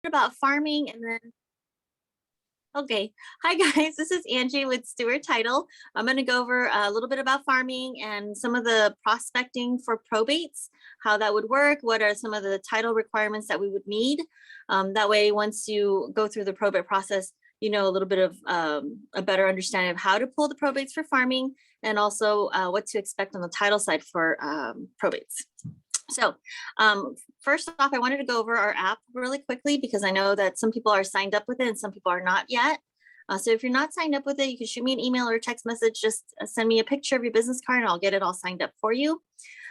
about farming and then okay. Hi guys, this is Angie with Stewart Title. I'm going to go over a little bit about farming and some of the prospecting for probates, how that would work, what are some of the title requirements that we would need. That way, once you go through the probate process, you know a little bit of a better understanding of how to pull the probates for farming and also what to expect on the title side for probates. So first off, I wanted to go over our app really quickly because I know that some people are signed up with it and some people are not yet. So if you're not signed up with it, you can shoot me an email or a text message. Just send me a picture of your business card and I'll get it all signed up for you.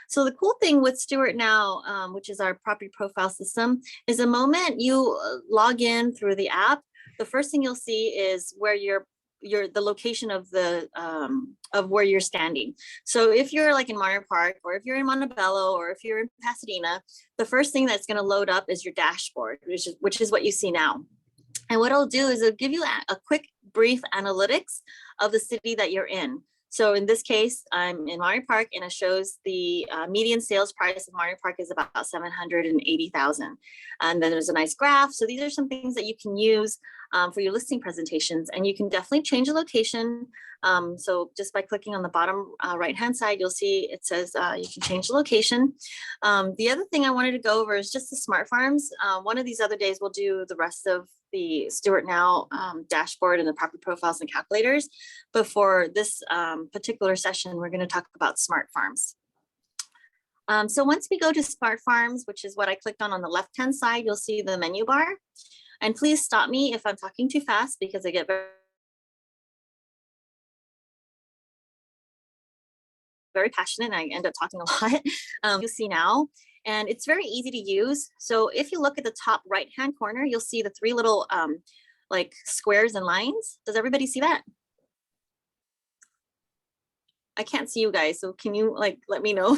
So the cool thing with Stewart Now, which is our property profile system, is the moment you log in through the app, the first thing you'll see is where the location of the of where you're standing. So if you're like in Monterey Park, or if you're in Montebello, or if you're in Pasadena, the first thing that's going to load up is your dashboard, which is what you see now. And what it'll do is it'll give you a quick brief analytics of the city that you're in. So in this case, I'm in Monterey Park and it shows the median sales price of Monterey Park is about 780,000. And then there's a nice graph. So these are some things that you can use for your listing presentations, and you can definitely change the location. So just by clicking on the bottom right-hand side, you'll see it says you can change the location. The other thing I wanted to go over is just the smart farms. One of these other days, we'll do the rest of the Stewart Now dashboard and the property profiles and calculators. But for this particular session, we're going to talk about smart farms. So once we go to smart farms, which is what I clicked on the left-hand side, you'll see the menu bar. And please stop me if I'm talking too fast because I get very passionate and I end up talking a lot. You'll see now, and it's very easy to use. So if you look at the top right-hand corner, you'll see the three little like squares and lines. Does everybody see that? I can't see you guys, so can you like let me know?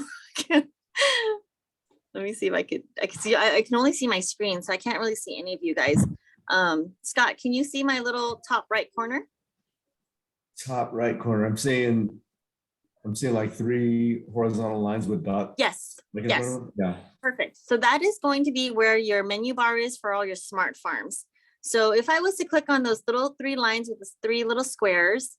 Let me see if I can see. I can only see my screen, so I can't really see any of you guys. Scott, can you see my little top right corner? Top right corner. I'm seeing like three horizontal lines with dots. Yes. Yes. Yeah. Perfect. So that is going to be where your menu bar is for all your smart farms. So if I was to click on those little three lines with the three little squares,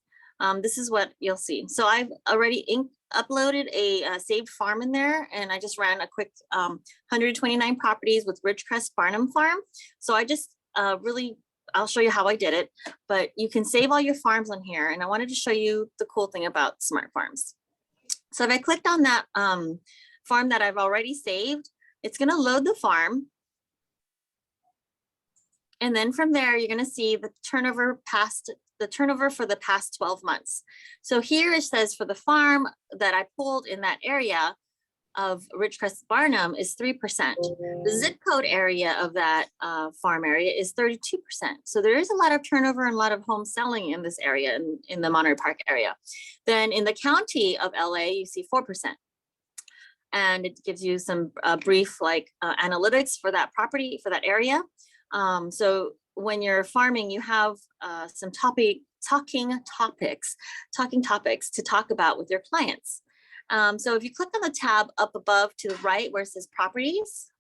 this is what you'll see. So I've already uploaded a saved farm in there, and I just ran a quick 129 properties with Ridgecrest Barnum Farm. So I just I'll show you how I did it, but you can save all your farms on here. And I wanted to show you the cool thing about smart farms. So if I clicked on that farm that I've already saved, it's going to load the farm. And then from there, you're going to see the turnover for the past 12 months. So here it says for the farm that I pulled in that area of Ridgecrest Barnum is 3%. The zip code area of that farm area is 32%. So there is a lot of turnover and a lot of home selling in this area, in the Monterey Park area. Then in the county of LA, you see 4%. And it gives you some brief like analytics for that property, for that area. So when you're farming, you have some talking topics to talk about with your clients. So if you click on the tab up above to the right where it says properties,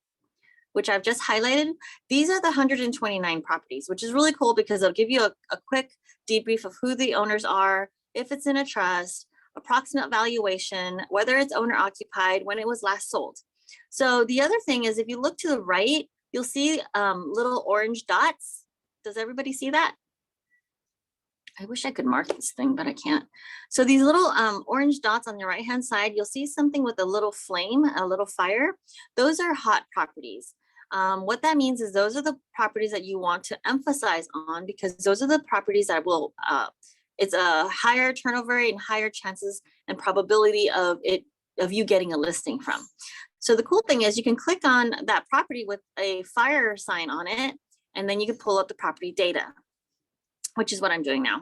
which I've just highlighted, these are the 129 properties, which is really cool because they'll give you a quick debrief of who the owners are, if it's in a trust, approximate valuation, whether it's owner occupied, when it was last sold. So the other thing is if you look to the right, you'll see little orange dots. Does everybody see that? I wish I could mark this thing, but I can't. So these little orange dots on the right-hand side, you'll see something with a little flame, a little fire. Those are hot properties. What that means is those are the properties that you want to emphasize on because those are the properties that will, it's a higher turnover rate and higher chances and probability of you getting a listing from. So the cool thing is you can click on that property with a fire sign on it, and then you can pull up the property data, which is what I'm doing now.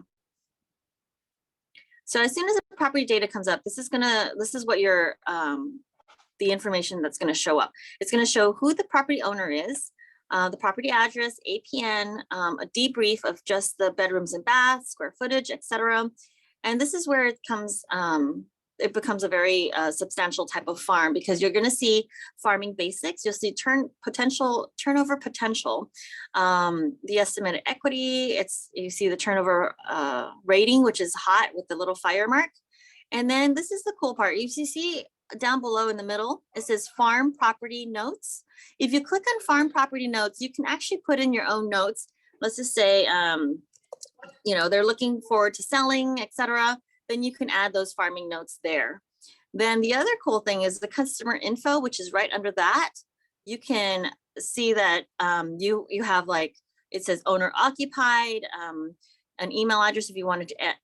So as soon as the property data comes up, this is what your the information that's going to show up. It's going to show who the property owner is, the property address, APN, a debrief of just the bedrooms and baths, square footage, etc. And this is where it comes it becomes a very substantial type of farm, because you're going to see farming basics. You'll see turnover potential, the estimated equity. You see the turnover rating, which is hot with the little fire mark. And then this is the cool part. You see down below in the middle, it says farm property notes. If you click on farm property notes, you can actually put in your own notes. Let's just say, you know, they're looking forward to selling, etc. Then you can add those farming notes there. Then the other cool thing is the customer info, which is right under that. You can see that you have, like, it says owner occupied, an email address if you wanted to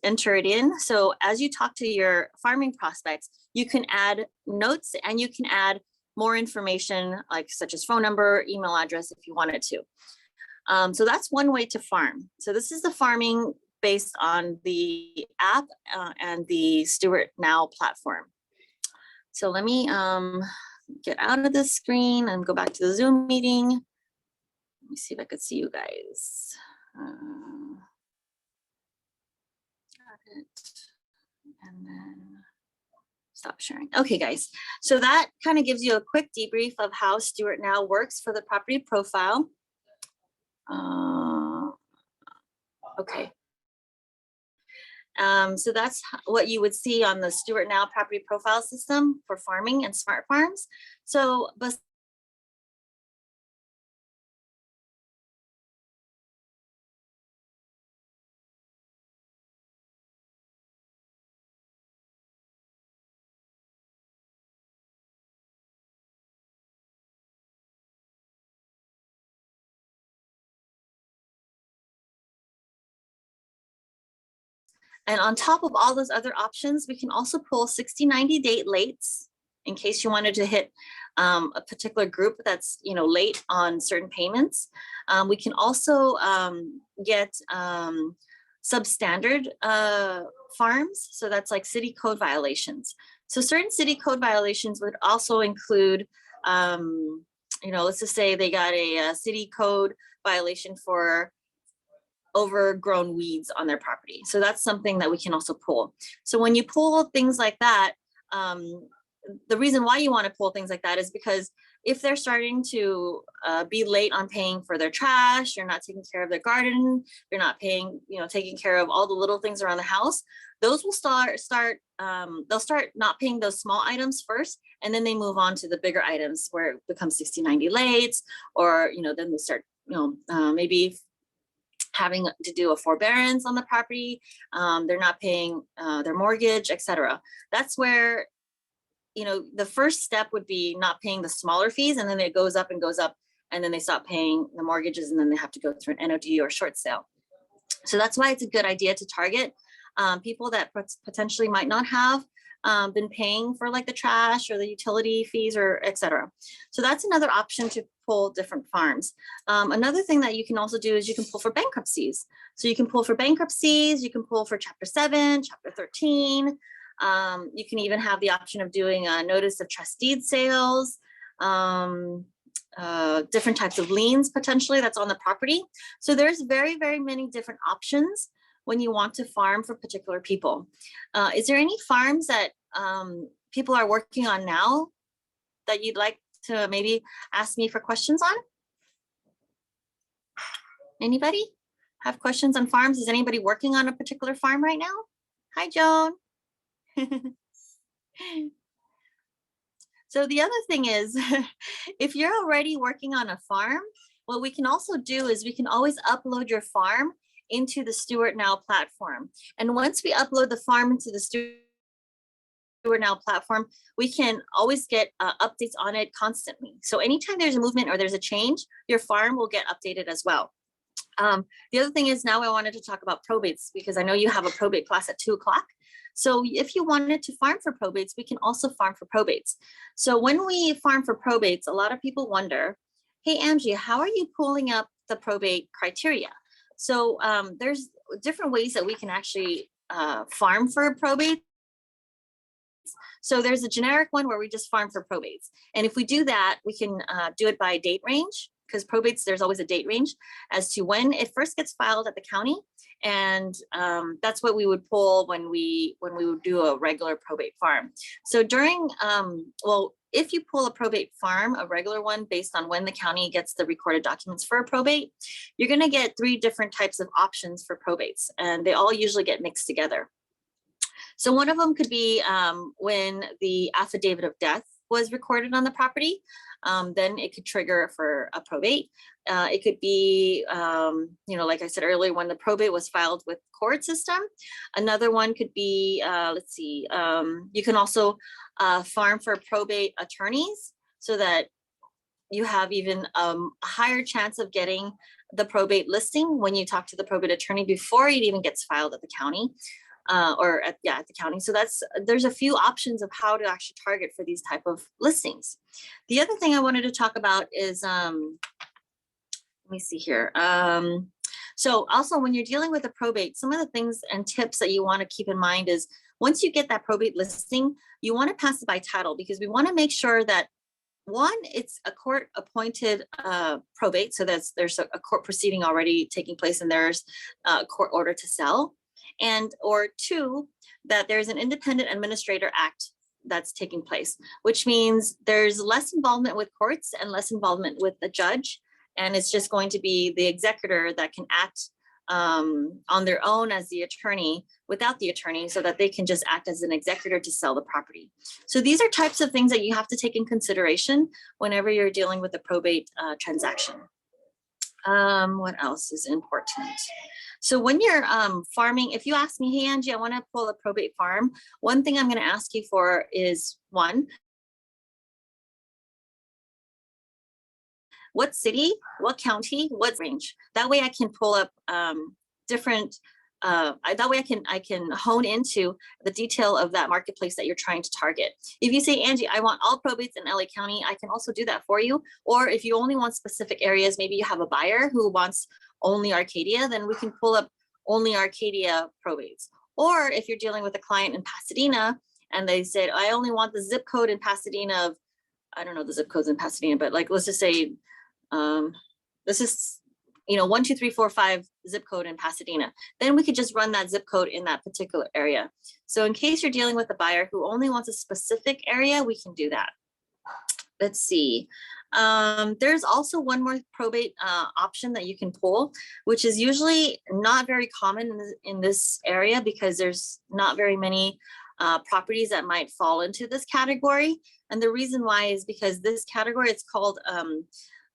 enter it in. So as you talk to your farming prospects, you can add notes and you can add more information, like such as phone number, email address, if you wanted to. So that's one way to farm. So this is the farming based on the app and the Stewart Now platform. So let me get out of this screen and go back to the Zoom meeting. Let me see if I could see you guys. Got it. And then stop sharing. Okay, guys. So that kind of gives you a quick debrief of how Stewart Now works for the property profile. Okay. So that's what you would see on the Stewart Now property profile system for farming and smart farms. So, and on top of all those other options, we can also pull 60, 90 date lates in case you wanted to hit a particular group that's, you know, late on certain payments. We can also get substandard farms. So that's like city code violations. So certain city code violations would also include, you know, let's just say they got a city code violation for overgrown weeds on their property. So that's something that we can also pull. So when you pull things like that, the reason why you want to pull things like that is because if they're starting to be late on paying for their trash, you're not taking care of their garden, you're not paying, you know, taking care of all the little things around the house, those will they'll start not paying those small items first, and then they move on to the bigger items where it becomes 60, 90 late, or, you know, then they start, you know, maybe having to do a forbearance on the property, they're not paying their mortgage, etc. That's where, you know, the first step would be not paying the smaller fees, and then it goes up and goes up, and then they stop paying the mortgages, and then they have to go through an NOD or short sale. So that's why it's a good idea to target people that potentially might not have been paying for like the trash or the utility fees or etc. So that's another option to pull different farms. Another thing that you can also do is you can pull for bankruptcies. So you can pull for bankruptcies, you can pull for Chapter 7, Chapter 13. You can even have the option of doing a notice of trust deed sales, different types of liens potentially that's on the property. So there's very, very many different options when you want to farm for particular people. Is there any farms that people are working on now that you'd like to maybe ask me for questions on? Anybody have questions on farms? Is anybody working on a particular farm right now? Hi, Joan. So the other thing is, if you're already working on a farm, what we can also do is we can always upload your farm into the Stewart Now platform. And once we upload the farm into the Stewart Now platform, we can always get updates on it constantly. So anytime there's a movement or there's a change, your farm will get updated as well. The other thing is, now I wanted to talk about probates, because I know you have a probate class at 2 o'clock. So if you wanted to farm for probates, we can also farm for probates. So when we farm for probates, a lot of people wonder, hey, Angie, how are you pulling up the probate criteria? So there's different ways that we can actually farm for probates. So there's a generic one where we just farm for probates. And if we do that, we can do it by date range. because probates, there's always a date range as to when it first gets filed at the county. And that's what we would pull when we would do a regular probate farm. So during, well, if you pull a probate farm, a regular one, based on when the county gets the recorded documents for a probate, you're going to get 3 different types of options for probates, and they all usually get mixed together. So one of them could be when the affidavit of death was recorded on the property, then it could trigger for a probate. It could be, like I said earlier, when the probate was filed with court system. Another one could be, let's see, you can also farm for probate attorneys so that you have even a higher chance of getting the probate listing when you talk to the probate attorney before it even gets filed at the county. At the county. So there's a few options of how to actually target for these type of listings. The other thing I wanted to talk about is, let me see here. So also when you're dealing with a probate, some of the things and tips that you want to keep in mind is once you get that probate listing, you want to pass it by title, because we want to make sure that one, it's a court appointed probate. So there's a court proceeding already taking place and there's a court order to sell. And or 2, that there's an independent administrator act that's taking place, which means there's less involvement with courts and less involvement with the judge. And it's just going to be the executor that can act on their own as the attorney without the attorney, so that they can just act as an executor to sell the property. So these are types of things that you have to take in consideration whenever you're dealing with a probate transaction. What else is important? So when you're farming, if you ask me, hey, Angie, I want to pull a probate farm, one thing I'm going to ask you for is, 1, what city, what county, what range? That way I can pull up different, that way I can hone into the detail of that marketplace that you're trying to target. If you say, Angie, I want all probates in LA County, I can also do that for you. Or if you only want specific areas, maybe you have a buyer who wants only Arcadia, then we can pull up only Arcadia probates. Or if you're dealing with a client in Pasadena and they said, I only want the zip code in Pasadena of, I don't know the zip codes in Pasadena, but like, let's just say, this is, 1, 2, 3, 4, 5 zip code in Pasadena, then we could just run that zip code in that particular area. So in case you're dealing with a buyer who only wants a specific area, we can do that. Let's see. There's also one more probate option that you can pull, which is usually not very common in this area because there's not very many properties that might fall into this category. And the reason why is because this category, it's called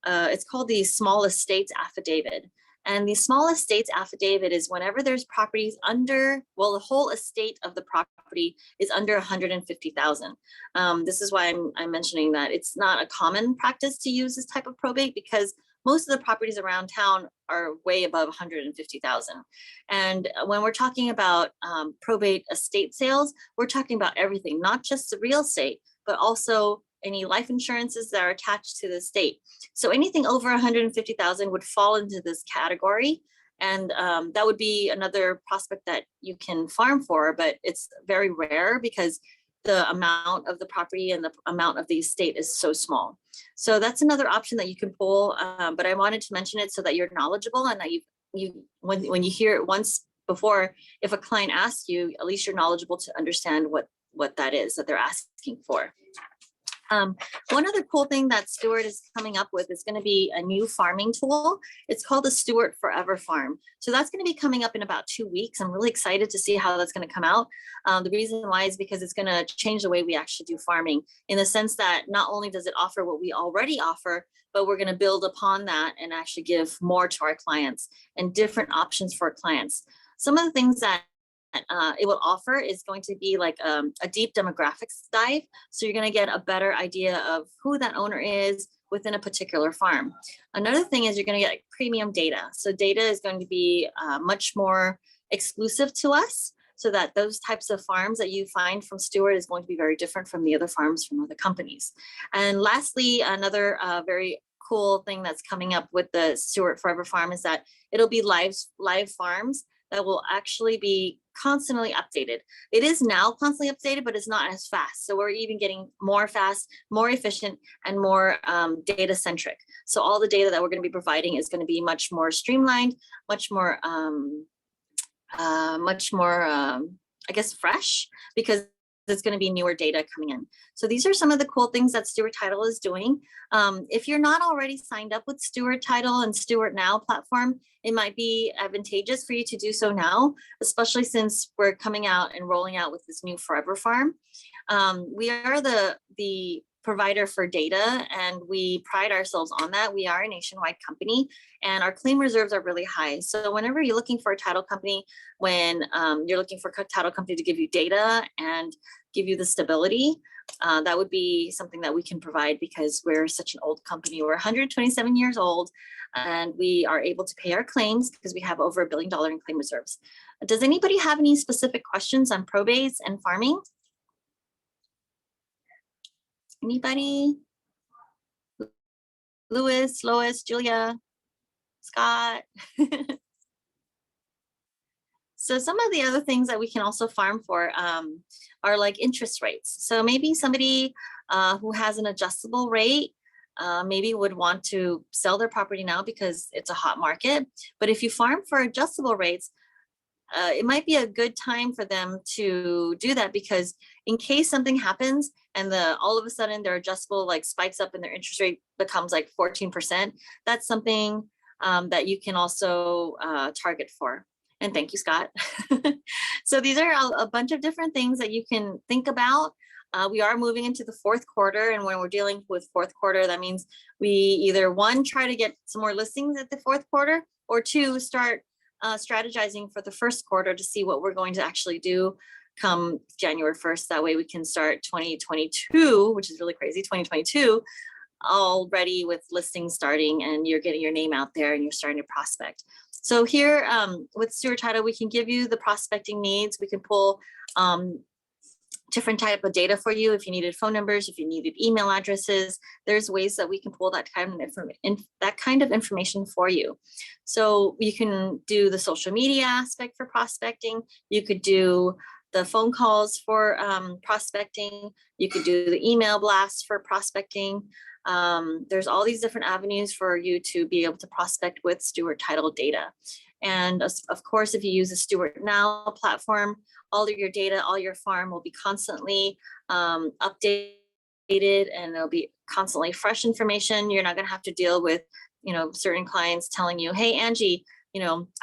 the small estates affidavit. And the small estates affidavit is whenever there's properties under, well, the whole estate of the property is under 150,000. This is why I'm mentioning that it's not a common practice to use this type of probate because most of the properties around town are way above 150,000. And when we're talking about probate estate sales, we're talking about everything, not just the real estate, but also any life insurances that are attached to the estate. So anything over 150,000 would fall into this category. And that would be another prospect that you can farm for, but it's very rare because the amount of the property and the amount of the estate is so small. So that's another option that you can pull. But I wanted to mention it so that you're knowledgeable and that when you hear it once before, if a client asks you, at least you're knowledgeable to understand what that is that they're asking for. One other cool thing that Stewart is coming up with is going to be a new farming tool. It's called the Stewart Forever Farm. So that's going to be coming up in about 2 weeks. I'm really excited to see how that's going to come out. The reason why is because it's going to change the way we actually do farming in the sense that not only does it offer what we already offer, but we're going to build upon that and actually give more to our clients and different options for clients. Some of the things that it will offer is going to be like a deep demographics dive. So you're going to get a better idea of who that owner is within a particular farm. Another thing is you're going to get premium data. So data is going to be much more exclusive to us so that those types of farms that you find from Stewart is going to be very different from the other farms from other companies. And lastly, another very cool thing that's coming up with the Stewart Forever Farm is that it'll be live farms that will actually be constantly updated. It is now constantly updated, but it's not as fast. So we're even getting more fast, more efficient, and more data centric. So all the data that we're going to be providing is going to be much more streamlined, much more, I guess, fresh, because there's going to be newer data coming in. So these are some of the cool things that Stewart Title is doing. If you're not already signed up with Stewart Title and Stewart Now platform, it might be advantageous for you to do so now, especially since we're coming out and rolling out with this new Forever Farm. We are the provider for data, and we pride ourselves on that. We are a nationwide company, and our claim reserves are really high. So whenever you're looking for a title company, when you're looking for a title company to give you data and give you the stability, that would be something that we can provide, because we're such an old company. We're 127 years old, and we are able to pay our claims because we have over $1 billion in claim reserves. Does anybody have any specific questions on probates and farming? Anybody? Louis, Lois, Julia, Scott. So some of the other things that we can also farm for are like interest rates. So maybe somebody who has an adjustable rate maybe would want to sell their property now because it's a hot market. But if you farm for adjustable rates, it might be a good time for them to do that, because in case something happens and all of a sudden their adjustable like spikes up and their interest rate becomes like 14%, that's something that you can also target for. And thank you, Scott. So these are a bunch of different things that you can think about. We are moving into the fourth quarter, and when we're dealing with fourth quarter, that means we either one, try to get some more listings at the fourth quarter, or two, start strategizing for the first quarter to see what we're going to actually do come January 1st. That way we can start 2022, which is really crazy, 2022, already with listings starting, and you're getting your name out there and you're starting to prospect. So here with Stewart Title, we can give you the prospecting needs. We can pull different type of data for you. If you needed phone numbers, if you needed email addresses, there's ways that we can pull that kind of information for you. So you can do the social media aspect for prospecting. You could do the phone calls for prospecting. You could do the email blasts for prospecting. There's all these different avenues for you to be able to prospect with Stewart Title data. And of course, if you use the Stewart Now platform, all of your data, all your farm will be constantly updated, and it'll be constantly fresh information. You're not going to have to deal with, certain clients telling you, hey, Angie,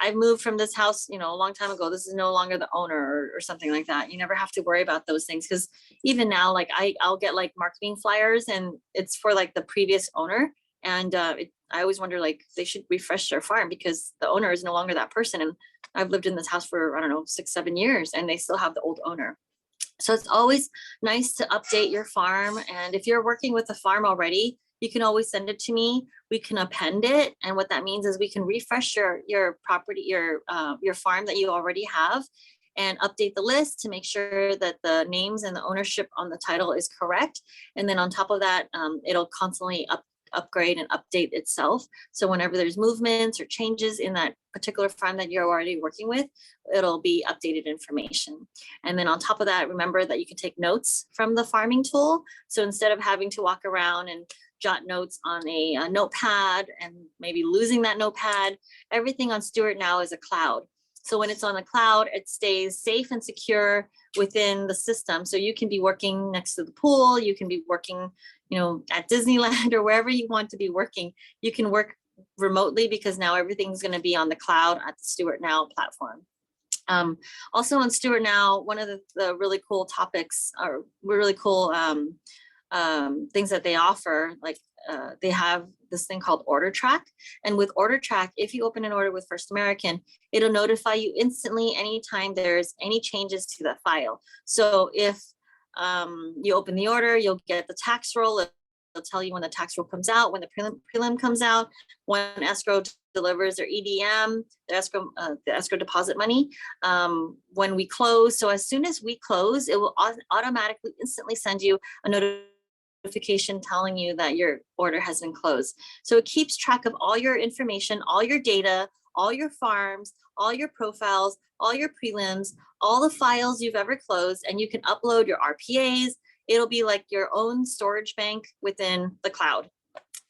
I've moved from this house, a long time ago. This is no longer the owner, or something like that. You never have to worry about those things, because even now, like I'll get like marketing flyers, and it's for like the previous owner. And I always wonder, like, they should refresh their farm, because the owner is no longer that person. And I've lived in this house for, I don't know, 6-7 years, and they still have the old owner. So it's always nice to update your farm. And if you're working with a farm already, you can always send it to me. We can append it. And what that means is we can refresh your property, your farm that you already have, and update the list to make sure that the names and the ownership on the title is correct. And then on top of that, it'll constantly upgrade and update itself. So whenever there's movements or changes in that particular farm that you're already working with, it'll be updated information. And then on top of that, remember that you can take notes from the farming tool. So instead of having to walk around and jot notes on a notepad and maybe losing that notepad, everything on Stewart Now is a cloud. So when it's on the cloud, it stays safe and secure within the system. So you can be working next to the pool, you can be working, at Disneyland, or wherever you want to be working. You can work remotely, because now everything's going to be on the cloud at the Stewart Now platform. Also on Stewart Now, one of the really cool topics, or really cool things that they offer, like they have this thing called Order Track. And with Order Track, if you open an order with First American, it'll notify you instantly anytime there's any changes to that file. So if you open the order, you'll get the tax roll. It'll tell you when the tax roll comes out, when the prelim comes out, when escrow delivers their EDM, the escrow deposit money, when we close. So as soon as we close, it will automatically instantly send you a notification notification telling you that your order has been closed. So it keeps track of all your information, all your data, all your farms, all your profiles, all your prelims, all the files you've ever closed, and you can upload your RPAs. It'll be like your own storage bank within the cloud.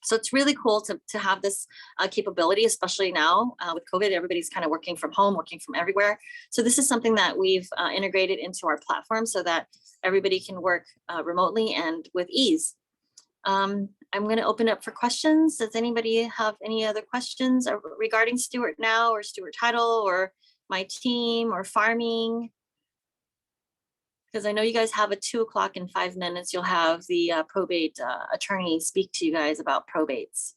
So it's really cool to have this capability, especially now with COVID. Everybody's kind of working from home, working from everywhere. So this is something that we've integrated into our platform so that everybody can work remotely and with ease. I'm going to open up for questions. Does anybody have any other questions regarding Stewart Now or Stewart Title or my team or farming? Because I know you guys have a 2 o'clock in 5 minutes. You'll have the probate attorney speak to you guys about probates.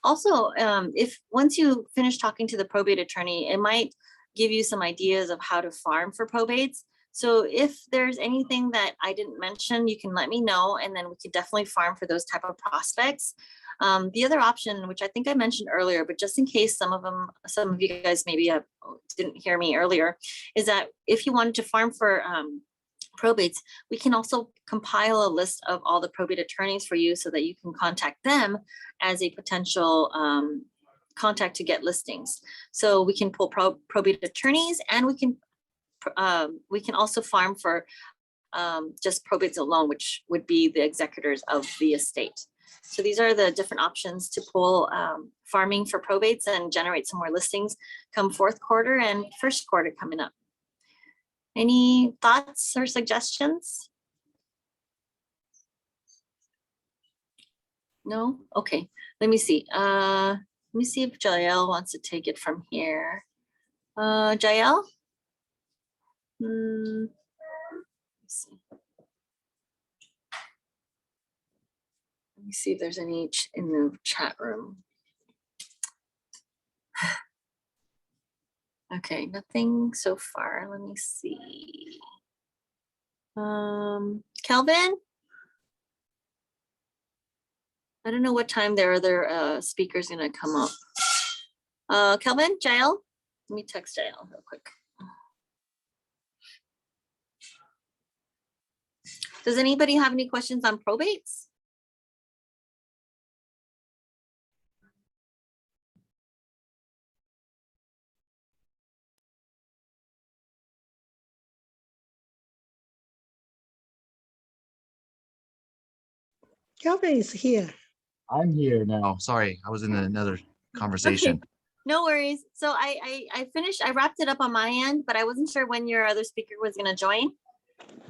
Also, if once you finish talking to the probate attorney, it might give you some ideas of how to farm for probates. So if there's anything that I didn't mention, you can let me know, and then we could definitely farm for those type of prospects. The other option, which I think I mentioned earlier, but just in case some of you guys maybe didn't hear me earlier, is that if you wanted to farm for probates, we can also compile a list of all the probate attorneys for you so that you can contact them as a potential contact to get listings. So we can pull probate attorneys, and we can also farm for just probates alone, which would be the executors of the estate. So these are the different options to pull farming for probates and generate some more listings come fourth quarter and first quarter coming up. Any thoughts or suggestions? No? Okay, let me see. Let me see if Jael wants to take it from here. Jael? Let's see. Let me see if there's any in the chat room. Okay, nothing so far. Let me see. Kelvin? I don't know what time their other speaker's gonna come up. Kelvin, Jael? Let me text Jael real quick. Does anybody have any questions on probates? Kelvin is here. I'm here now. Sorry, I was in another conversation. Okay, no worries. So I finished, I wrapped it up on my end, but I wasn't sure when your other speaker was gonna join.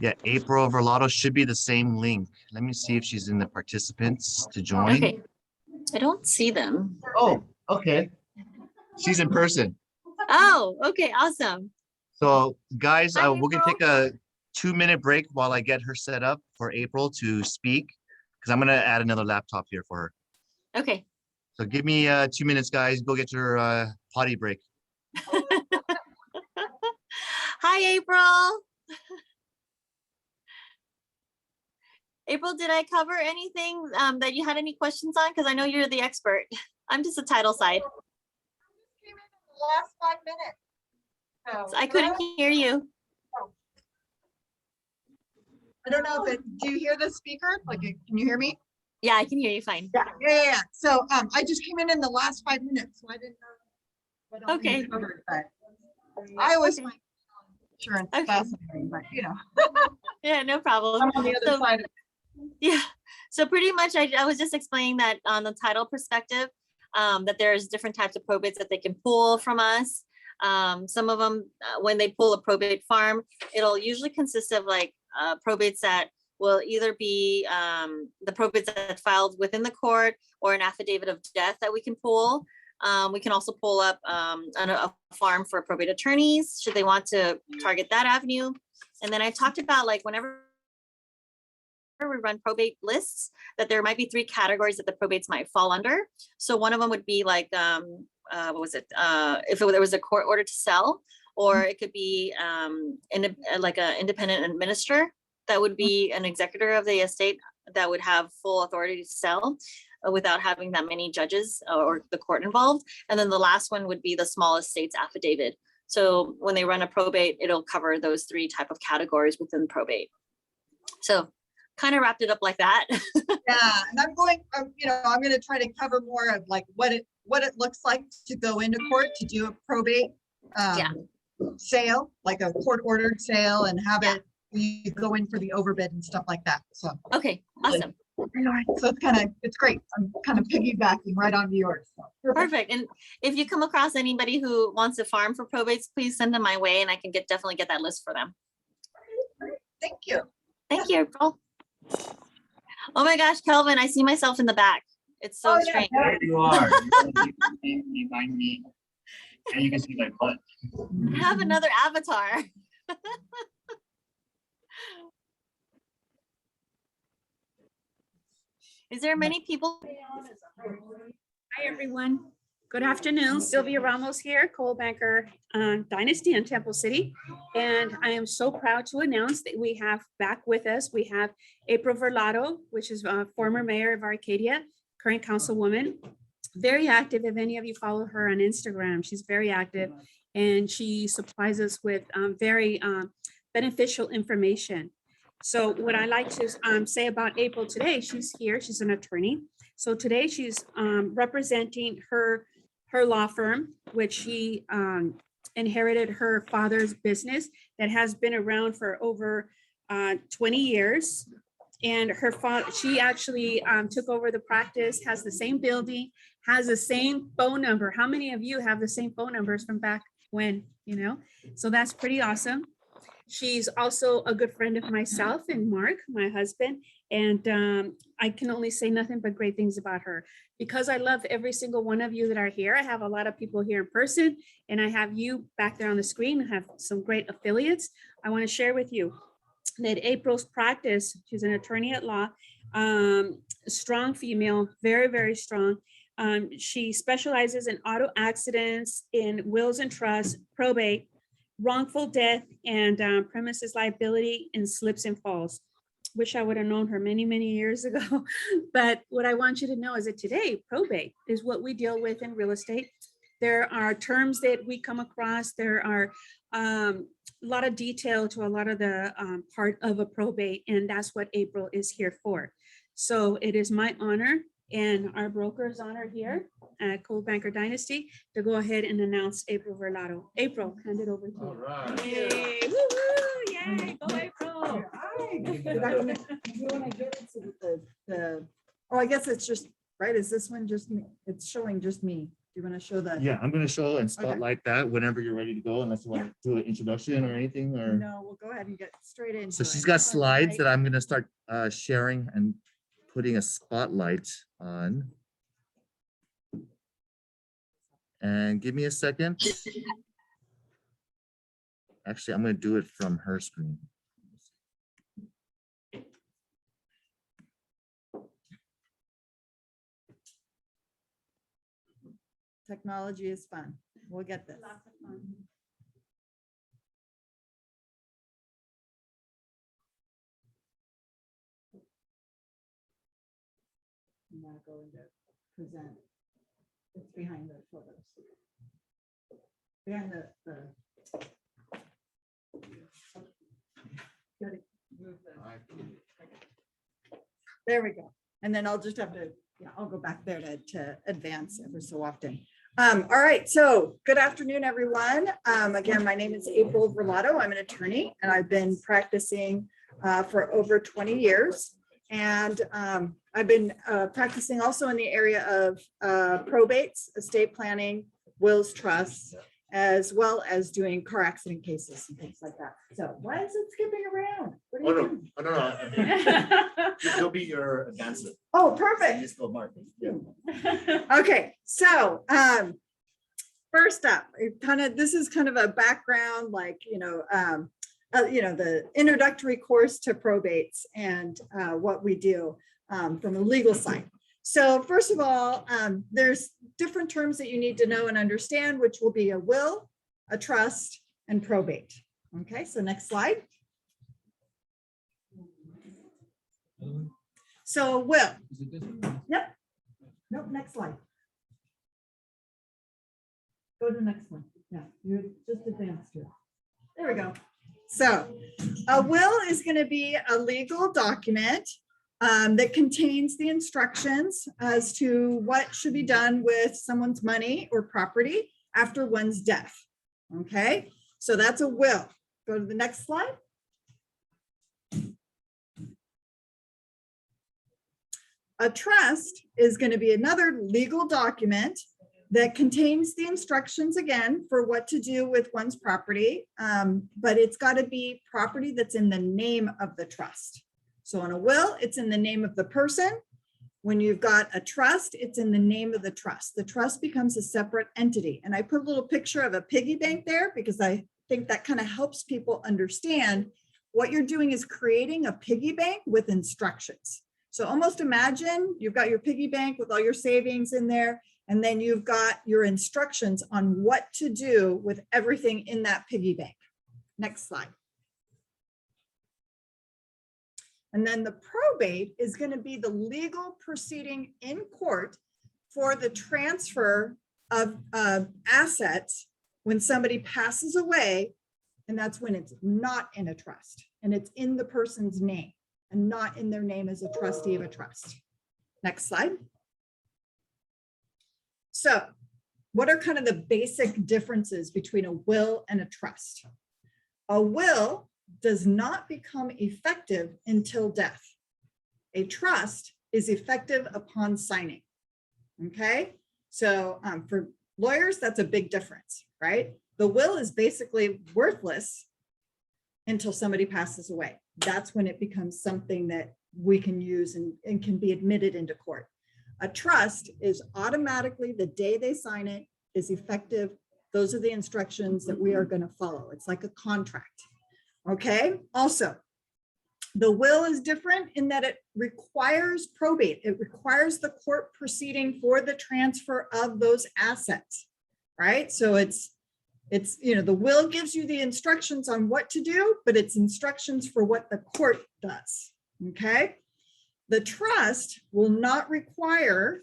Yeah, April Verlato should be the same link. Let me see if she's in the participants to join. Okay, I don't see them. Oh, okay. She's in person. Oh, okay, awesome. So guys, Hi, we're gonna April. take a 2-minute break while I get her set up for April to speak, because I'm gonna add another laptop here for her. Okay. So give me 2 minutes, guys. Go get your potty break. Hi, April. April, did I cover anything that you had any questions on? Because I know you're the expert. I'm just a title side. Came in the last 5 minutes. So I couldn't hear you. I don't know if it, do you hear the speaker? Like, can you hear me? Yeah, I can hear you fine. Yeah. So I just came in the last 5 minutes, so I didn't know what all you Okay. covered, but I always Okay. find insurance Okay. fascinating, but you know, Yeah, no problem. I'm on the other So- side of it. Yeah, so pretty much I was just explaining that on the title perspective, that there's different types of probates that they can pull from us. Some of them, when they pull a probate farm, it'll usually consist of like probates that will either be the probates that filed within the court or an affidavit of death that we can pull. We can also pull up a farm for probate attorneys should they want to target that avenue. And then I talked about like whenever we run probate lists, that there might be 3 categories that the probates might fall under. So one of them would be like, what was it? If there was a court order to sell, or it could be like an independent administrator that would be an executor of the estate that would have full authority to sell without having that many judges or the court involved. And then the last one would be the small estates affidavit. So when they run a probate, it'll cover those 3 type of categories within probate. So kind of wrapped it up like that. Yeah, and I'm going, I'm gonna try to cover more of like what it looks like to go into court to do a probate Yeah. sale, like a court ordered sale, and have Yeah. it, you go in for the overbid and stuff like that. So, Okay, awesome. so it's great. I'm kind of piggybacking right onto yours. So, Perfect. And if you come across anybody who wants to farm for probates, please send them my way and I can definitely get that list for them. Thank you. Thank you, April. Oh my gosh, Kelvin, I see myself in the back. It's so Oh, yeah. strange. There you are. Behind me. And you can see my butt. I have another avatar. Is there many people? Hi, everyone. Good afternoon. Sylvia Ramos here, Coal Banker Dynasty in Temple City. And I am so proud to announce that we have back with us, we have April Verlato, which is a former mayor of Arcadia, current councilwoman. Very active. If any of you follow her on Instagram, she's very active and she supplies us with very beneficial information. So what I like to say about April today, she's here, she's an attorney. So today she's representing her law firm, which she inherited her father's business that has been around for over 20 years. And her father, she actually took over the practice, has the same building, has the same phone number. How many of you have the same phone numbers from back when, So that's pretty awesome. She's also a good friend of myself and Mark, my husband, and I can only say nothing but great things about her. Because I love every single one of you that are here. I have a lot of people here in person, and I have you back there on the screen. I have some great affiliates. I want to share with you that April's practice, she's an attorney at law, strong female, very, very strong. She specializes in auto accidents, in wills and trusts, probate, wrongful death, and premises liability and slips and falls. Wish I would have known her many, many years ago. But what I want you to know is that today, probate is what we deal with in real estate. There are terms that we come across. There are a lot of detail to a lot of the part of a probate, and that's what April is here for. So it is my honor and our broker's honor here at Coal Banker Dynasty to go ahead and announce April Verlato. April, hand it over to you. All right. Yay, woo-hoo, yay, go April. Oh, I guess it's just, right, is this one just me? It's showing just me. Do you want to show that? Yeah, I'm gonna show and spotlight that whenever you're ready to go, unless you want to do an introduction or anything, or. No, we'll go ahead and get straight into it. So she's got slides that I'm gonna start sharing and putting a spotlight on. And give me a second. Actually, I'm gonna do it from her screen. Technology is fun. We'll get this. I'm not going to present. It's behind the photos. Behind the. Gotta move There we go. And then I'll just have to, I'll go back there to advance ever so often. All right, so good afternoon, everyone. Again, my name is April Verlato. I'm an attorney and I've been practicing for over 20 years. And I've been practicing also in the area of probates, estate planning, wills, trusts, as well as doing car accident cases and things like that. So why is it skipping around? What are you doing? No. You'll be your advancer. Oh, perfect. Just go, Mark. Yeah. Okay, so first up, this is kind of a background, like the introductory course to probates and what we do from the legal side. So first of all, there's different terms that you need to know and understand, which will be a will, a trust, and probate. Okay, so next slide. So will. Yep. Nope, next slide. Go to the next one. Yeah, you just advanced here. There we go. So a will is going to be a legal document that contains the instructions as to what should be done with someone's money or property after one's death. Okay, so that's a will. Go to the next slide. A trust is going to be another legal document that contains the instructions again for what to do with one's property, but it's got to be property that's in the name of the trust. So in a will, it's in the name of the person. When you've got a trust, it's in the name of the trust. The trust becomes a separate entity. And I put a little picture of a piggy bank there because I think that kind of helps people understand what you're doing is creating a piggy bank with instructions. So almost imagine you've got your piggy bank with all your savings in there, and then you've got your instructions on what to do with everything in that piggy bank. Next slide. And then the probate is going to be the legal proceeding in court for the transfer of assets when somebody passes away, and that's when it's not in a trust and it's in the person's name and not in their name as a trustee of a trust. Next slide. So what are kind of the basic differences between a will and a trust? A will does not become effective until death. A trust is effective upon signing. Okay, so for lawyers, that's a big difference, right? The will is basically worthless until somebody passes away. That's when it becomes something that we can use and can be admitted into court. A trust is automatically, the day they sign it, is effective. Those are the instructions that we are going to follow. It's like a contract. Okay, also, the will is different in that it requires probate. It requires the court proceeding for the transfer of those assets, right? So it's, you know, the will gives you the instructions on what to do, but it's instructions for what the court does, okay? The trust will not require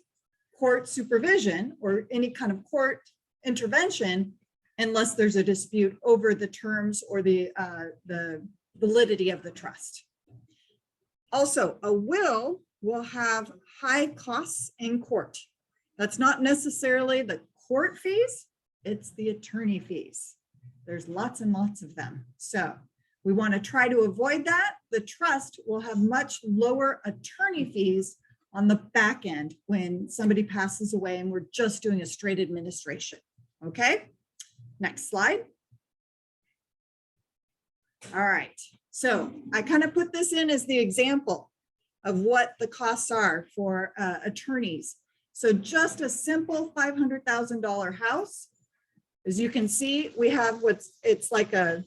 court supervision or any kind of court intervention unless there's a dispute over the terms or the validity of the trust. Also, a will have high costs in court. That's not necessarily the court fees, it's the attorney fees. There's lots and lots of them. So we want to try to avoid that. The trust will have much lower attorney fees on the back end when somebody passes away and we're just doing a straight administration. Okay, next slide. All right, so I kind of put this in as the example of what the costs are for attorneys. So just a simple $500,000 house. As you can see, we have it's like a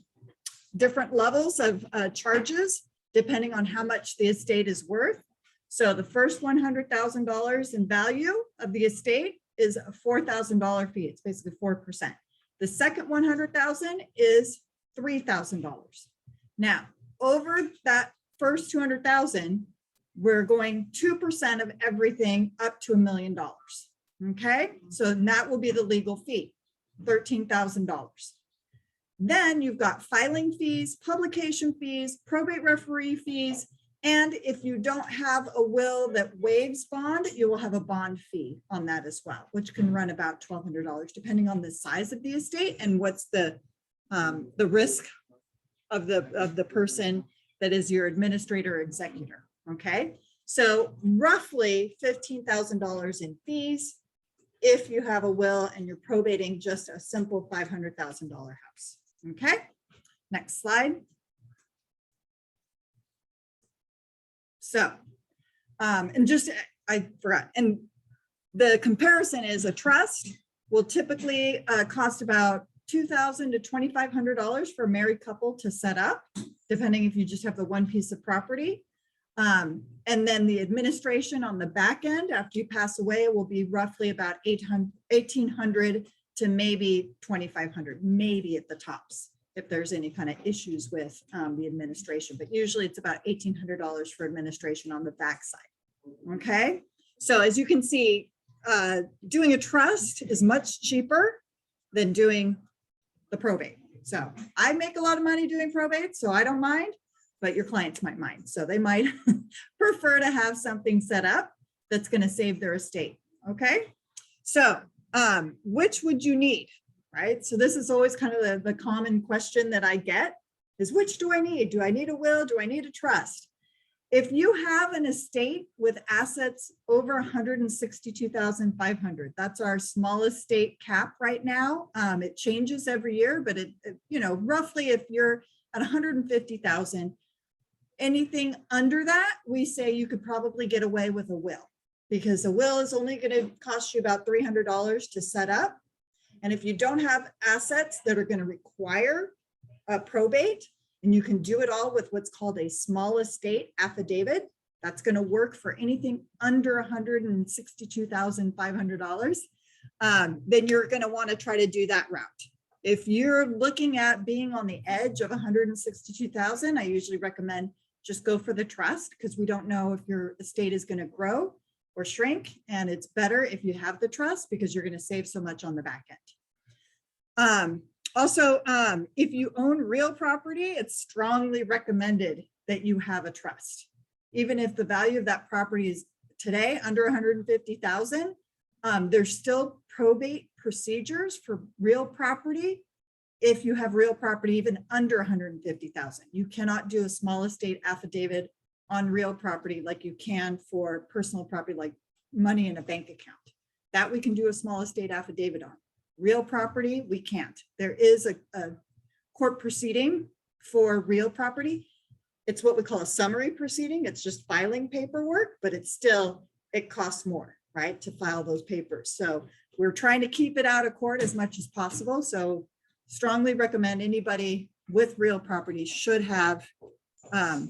different levels of charges depending on how much the estate is worth. So the first $100,000 in value of the estate is a $4,000 fee. It's basically 4%. The second $100,000 is $3,000. Now, over that first $200,000, we're going 2% of everything up to $1 million. Okay, so that will be the legal fee, $13,000. Then you've got filing fees, publication fees, probate referee fees, and if you don't have a will that waives bond, you will have a bond fee on that as well, which can run about $1,200 depending on the size of the estate and what's the risk of the person that is your administrator or executor. Okay, so roughly $15,000 in fees if you have a will and you're probating just a simple $500,000 house. Okay, next slide. So, and just, I forgot, and the comparison is a trust will typically cost about $2,000 to $2,500 for a married couple to set up, depending if you just have the one piece of property. And then the administration on the back end after you pass away will be roughly about $1,800 to maybe $2,500, maybe at the tops, if there's any kind of issues with the administration. But usually it's about $1,800 for administration on the backside. Okay, so as you can see, doing a trust is much cheaper than doing the probate. So I make a lot of money doing probate, so I don't mind, but your clients might mind. So they might prefer to have something set up that's going to save their estate. Okay. So which would you need? Right. So this is always kind of the common question that I get is, which do I need? Do I need a will? Do I need a trust? If you have an estate with assets over 162,500, that's our smallest state cap right now. It changes every year, but roughly if you're at 150,000, anything under that, we say you could probably get away with a will, because a will is only going to cost you about $300 to set up. And if you don't have assets that are going to require a probate, and you can do it all with what's called a small estate affidavit, that's going to work for anything under $162,500, then you're going to want to try to do that route. If you're looking at being on the edge of 162,000, I usually recommend just go for the trust, because we don't know if your estate is going to grow or shrink. And it's better if you have the trust, because you're going to save so much on the back end. Also, if you own real property, it's strongly recommended that you have a trust. Even if the value of that property is today under 150,000, there's still probate procedures for real property. If you have real property even under 150,000, you cannot do a small estate affidavit on real property like you can for personal property, like money in a bank account. That we can do a small estate affidavit on. Real property, we can't. There is a court proceeding for real property. It's what we call a summary proceeding. It's just filing paperwork, but it's still, it costs more, right, to file those papers. So we're trying to keep it out of court as much as possible. So strongly recommend anybody with real property should have a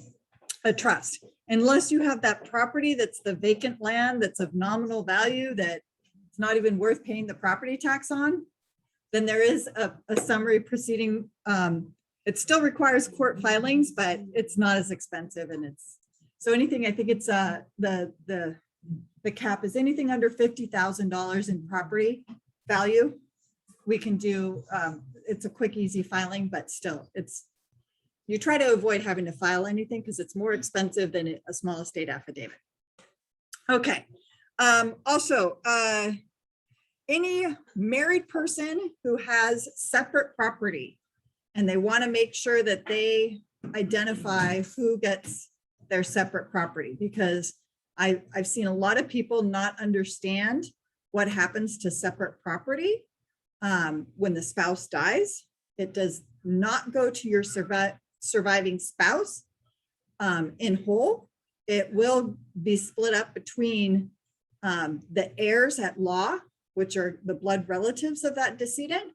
trust. Unless you have that property that's the vacant land that's of nominal value that it's not even worth paying the property tax on, then there is a summary proceeding. It still requires court filings, but it's not as expensive. And it's, so anything, I think it's the cap is anything under $50,000 in property value. We can do, it's a quick, easy filing, but still you try to avoid having to file anything because it's more expensive than a small estate affidavit. Okay. Also, any married person who has separate property and they want to make sure that they identify who gets their separate property, because I've seen a lot of people not understand what happens to separate property when the spouse dies. It does not go to your surviving spouse in whole. It will be split up between the heirs at law, which are the blood relatives of that decedent,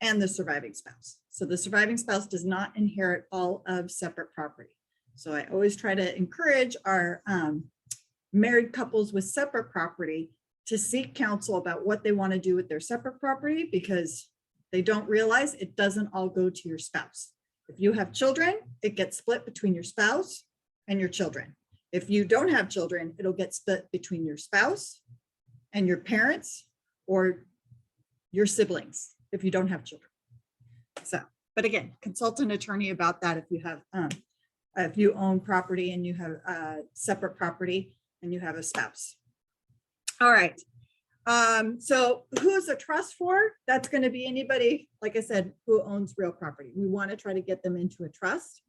and the surviving spouse. So the surviving spouse does not inherit all of separate property. So I always try to encourage our married couples with separate property to seek counsel about what they want to do with their separate property, because they don't realize it doesn't all go to your spouse. If you have children, it gets split between your spouse and your children. If you don't have children, it'll get split between your spouse and your parents or your siblings if you don't have children. So, but again, consult an attorney about that if you have, if you own property and you have separate property and you have a spouse. All right. So who's a trust for? That's going to be anybody, like I said, who owns real property. We want to try to get them into a trust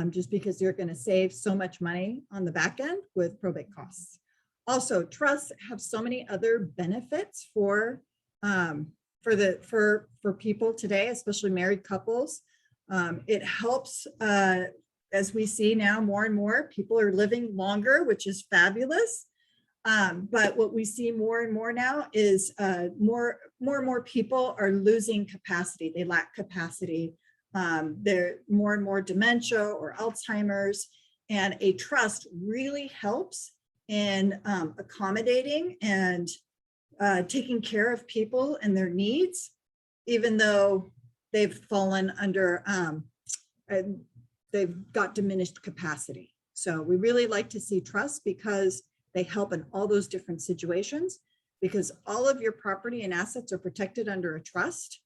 just because you're going to save so much money on the back end with probate costs. Also, trusts have so many other benefits for people today, especially married couples. It helps, as we see now, more and more people are living longer, which is fabulous. But what we see more and more now is more and more people are losing capacity. They lack capacity. They're more and more dementia or Alzheimer's, and a trust really helps in accommodating and taking care of people and their needs, even though they've fallen under, they've got diminished capacity. So we really like to see trusts because they help in all those different situations, because all of your property and assets are protected under a trust.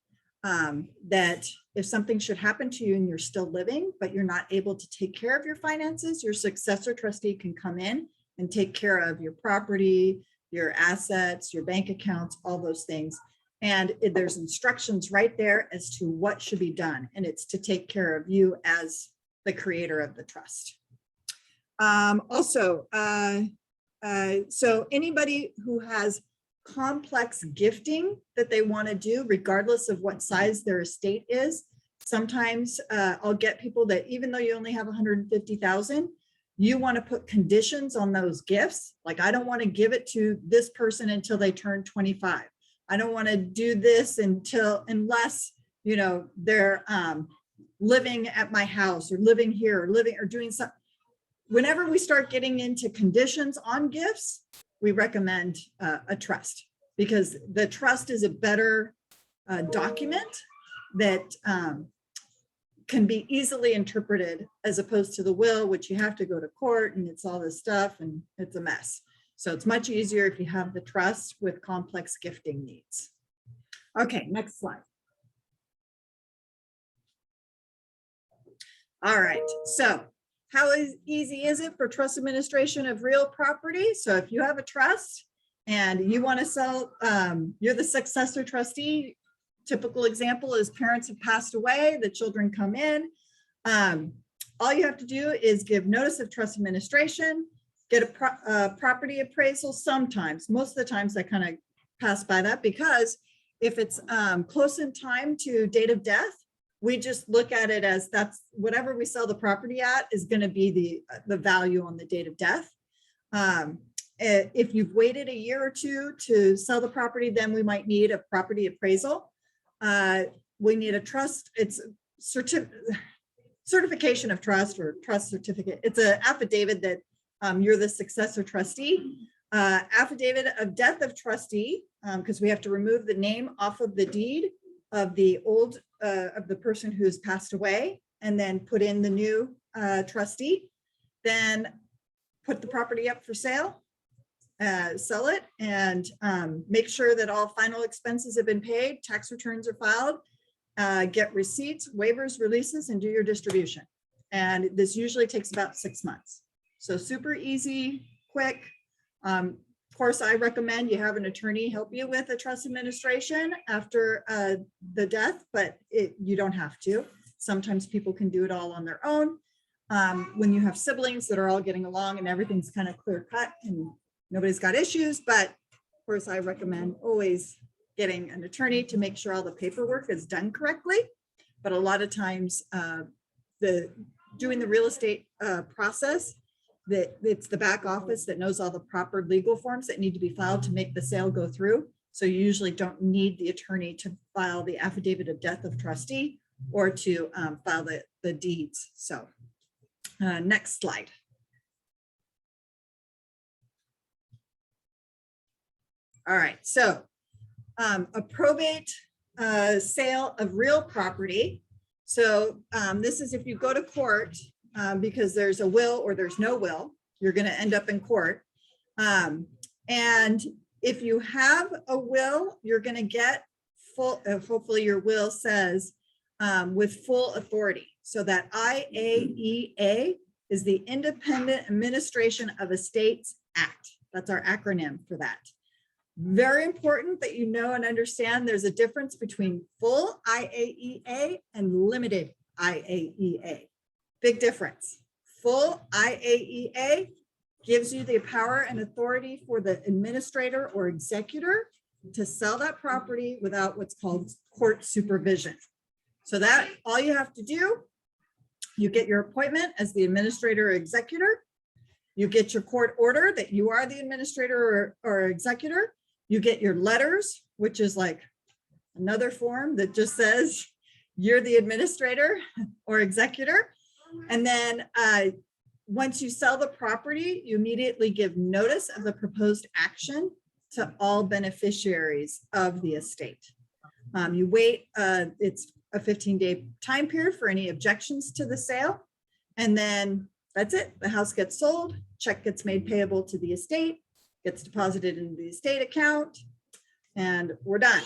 that if something should happen to you and you're still living, but you're not able to take care of your finances, your successor trustee can come in and take care of your property, your assets, your bank accounts, all those things. And there's instructions right there as to what should be done. And it's to take care of you as the creator of the trust. So anybody who has complex gifting that they want to do, regardless of what size their estate is, sometimes I'll get people that even though you only have 150,000, you want to put conditions on those gifts. Like, I don't want to give it to this person until they turn 25. I don't want to do this unless, you know, they're living at my house or living here or doing something. Whenever we start getting into conditions on gifts, we recommend a trust, because the trust is a better document that can be easily interpreted, as opposed to the will, which you have to go to court and it's all this stuff and it's a mess. So it's much easier if you have the trust with complex gifting needs. Okay, next slide. All right, so how easy is it for trust administration of real property? So if you have a trust and you want to sell, you're the successor trustee. Typical example is parents have passed away, the children come in. All you have to do is give notice of trust administration, get a property appraisal sometimes. Most of the times I kind of pass by that, because if it's close in time to date of death, we just look at it as that's whatever we sell the property at is going to be the value on the date of death. If you've waited a year or two to sell the property, then we might need a property appraisal. We need a trust. It's certification of trust or trust certificate. It's an affidavit that you're the successor trustee. Affidavit of death of trustee, because we have to remove the name off of the deed of the old of the person who's passed away, and then put in the new trustee. Then put the property up for sale, sell it, and make sure that all final expenses have been paid, tax returns are filed, get receipts, waivers, releases, and do your distribution. And this usually takes about 6 months. So super easy, quick. Of course, I recommend you have an attorney help you with a trust administration after the death, but you don't have to. Sometimes people can do it all on their own. When you have siblings that are all getting along and everything's kind of clear cut and nobody's got issues, but of course I recommend always getting an attorney to make sure all the paperwork is done correctly. But a lot of times doing the real estate process, that it's the back office that knows all the proper legal forms that need to be filed to make the sale go through. So you usually don't need the attorney to file the affidavit of death of trustee or to file the deeds. So next slide. All right, so a probate sale of real property. So this is if you go to court, because there's a will or there's no will, you're going to end up in court. And if you have a will, you're going to get full, hopefully your will says with full authority. So that IAEA is the Independent Administration of Estates Act. That's our acronym for that. Very important that you know and understand there's a difference between full IAEA and limited IAEA. Big difference. Full IAEA gives you the power and authority for the administrator or executor to sell that property without what's called court supervision. So that all you have to do, you get your appointment as the administrator or executor. You get your court order that you are the administrator or executor. You get your letters, which is like another form that just says you're the administrator or executor. And then once you sell the property, you immediately give notice of the proposed action to all beneficiaries of the estate. You wait, it's a 15-day time period for any objections to the sale. And then that's it. The house gets sold, check gets made payable to the estate, gets deposited into the estate account, and we're done.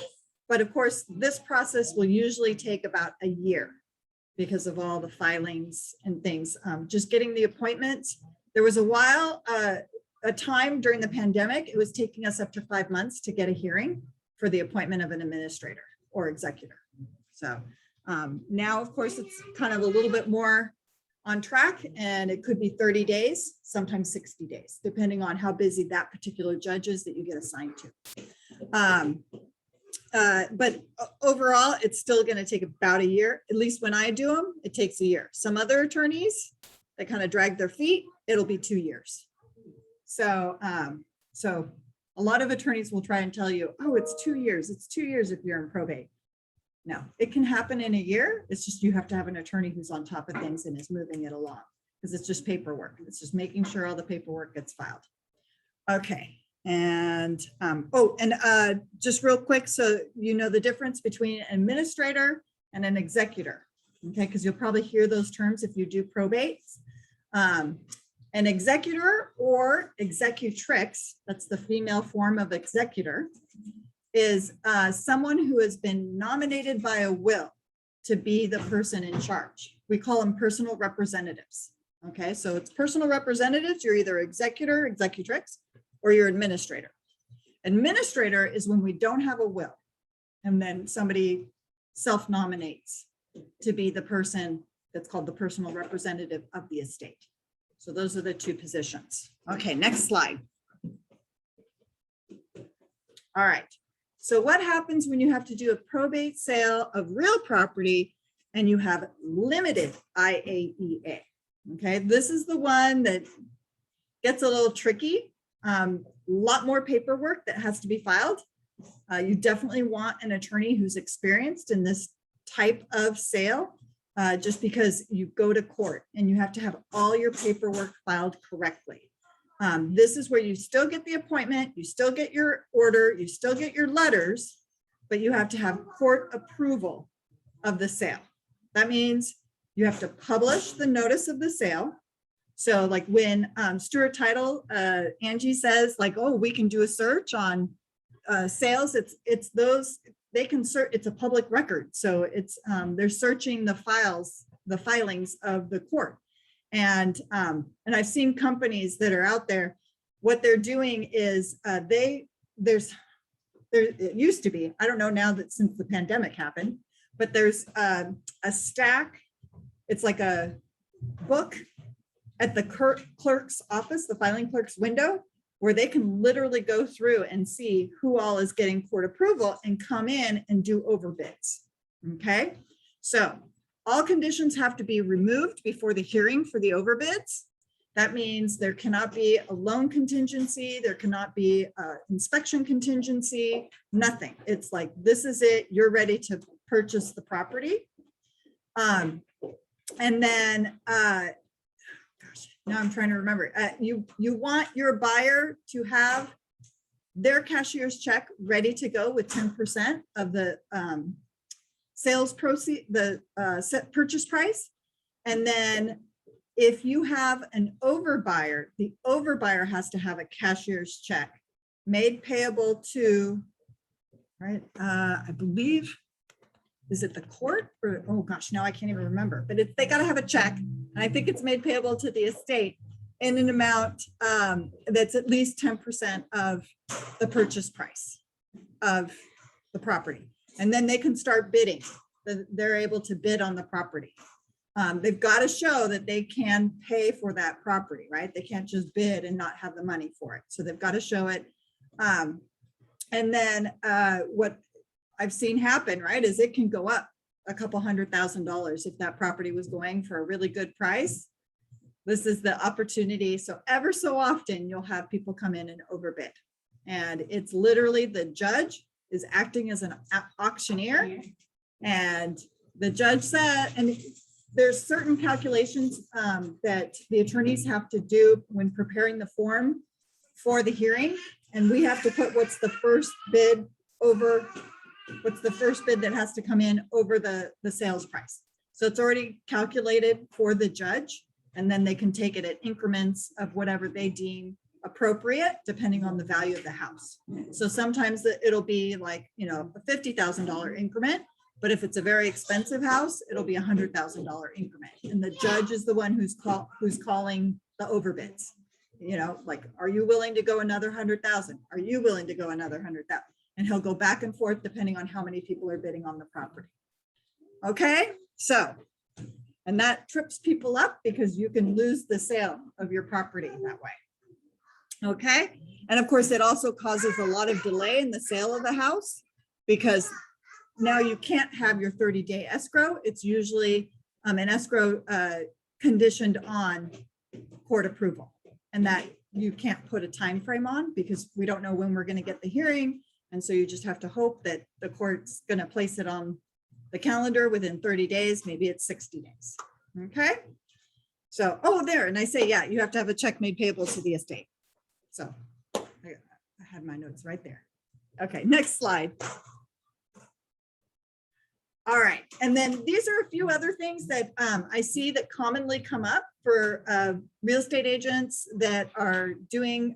But of course, this process will usually take about a year because of all the filings and things. Just getting the appointments. There was a time during the pandemic, it was taking us up to 5 months to get a hearing for the appointment of an administrator or executor. So now, of course, it's kind of a little bit more on track, and it could be 30 days, sometimes 60 days, depending on how busy that particular judge is that you get assigned to. But overall, it's still going to take about a year. At least when I do them, it takes a year. Some other attorneys that kind of drag their feet, it'll be 2 years. So, so a lot of attorneys will try and tell you, oh, it's 2 years. It's 2 years if you're in probate. No, it can happen in a year. It's just you have to have an attorney who's on top of things and is moving it along, because it's just paperwork. It's just making sure all the paperwork gets filed. Okay. And just real quick, so you know the difference between an administrator and an executor. Okay, because you'll probably hear those terms if you do probates. An executor or executrix, that's the female form of executor, is someone who has been nominated by a will to be the person in charge. We call them personal representatives. Okay, so it's personal representatives. You're either executor, executrix, or your administrator. Administrator is when we don't have a will, and then somebody self-nominates to be the person that's called the personal representative of the estate. So those are the two positions. Okay, next slide. All right. So what happens when you have to do a probate sale of real property and you have limited IAEA? Okay, this is the one that gets a little tricky. Lot more paperwork that has to be filed. You definitely want an attorney who's experienced in this type of sale, just because you go to court and you have to have all your paperwork filed correctly. This is where you still get the appointment, you still get your order, you still get your letters, but you have to have court approval of the sale. That means you have to publish the notice of the sale. So like when Stewart Title, Angie says like, oh, we can do a search on sales, it's those, they can search, it's a public record. So it's, they're searching the filings of the court. And I've seen companies that are out there, what they're doing is it used to be, I don't know now that since the pandemic happened, but there's a stack, it's like a book at the clerk's office, the filing clerk's window, where they can literally go through and see who all is getting court approval and come in and do overbids. Okay, so all conditions have to be removed before the hearing for the overbids. That means there cannot be a loan contingency, there cannot be inspection contingency, nothing. It's like, this is it, you're ready to purchase the property. And then, gosh, now I'm trying to remember. You want your buyer to have their cashier's check ready to go with 10% of the sales proceed, the set purchase price. And then if you have an overbuyer, the overbuyer has to have a cashier's check made payable to, right? I believe, is it the court or, oh gosh, now I can't even remember, but they got to have a check. And I think it's made payable to the estate in an amount that's at least 10% of the purchase price of the property. And then they can start bidding. They're able to bid on the property. They've got to show that they can pay for that property, right? They can't just bid and not have the money for it. So they've got to show it. And then what I've seen happen, right, is it can go up a couple $100,000 if that property was going for a really good price. This is the opportunity. So ever so often you'll have people come in and overbid. And it's literally the judge is acting as an auctioneer. And the judge said, and there's certain calculations that the attorneys have to do when preparing the form for the hearing. And we have to put what's the first bid over, what's the first bid that has to come in over the sales price. So it's already calculated for the judge, and then they can take it at increments of whatever they deem appropriate depending on the value of the house. So sometimes it'll be like, you know, a $50,000 increment, but if it's a very expensive house, it'll be $100,000 increment. And the judge is the one who's calling the overbids. You know, like, are you willing to go another 100,000? Are you willing to go another 100,000? And he'll go back and forth depending on how many people are bidding on the property. Okay, so, and that trips people up because you can lose the sale of your property that way. Okay, and of course, it also causes a lot of delay in the sale of the house because now you can't have your 30-day escrow. It's usually an escrow conditioned on court approval, and that you can't put a time frame on because we don't know when we're going to get the hearing. And so you just have to hope that the court's going to place it on the calendar within 30 days, maybe it's 60 days. Okay. So, oh, there, and I say, yeah, you have to have a check made payable to the estate. So I had my notes right there. Okay, next slide. All right, and then these are a few other things that I see that commonly come up for real estate agents that are doing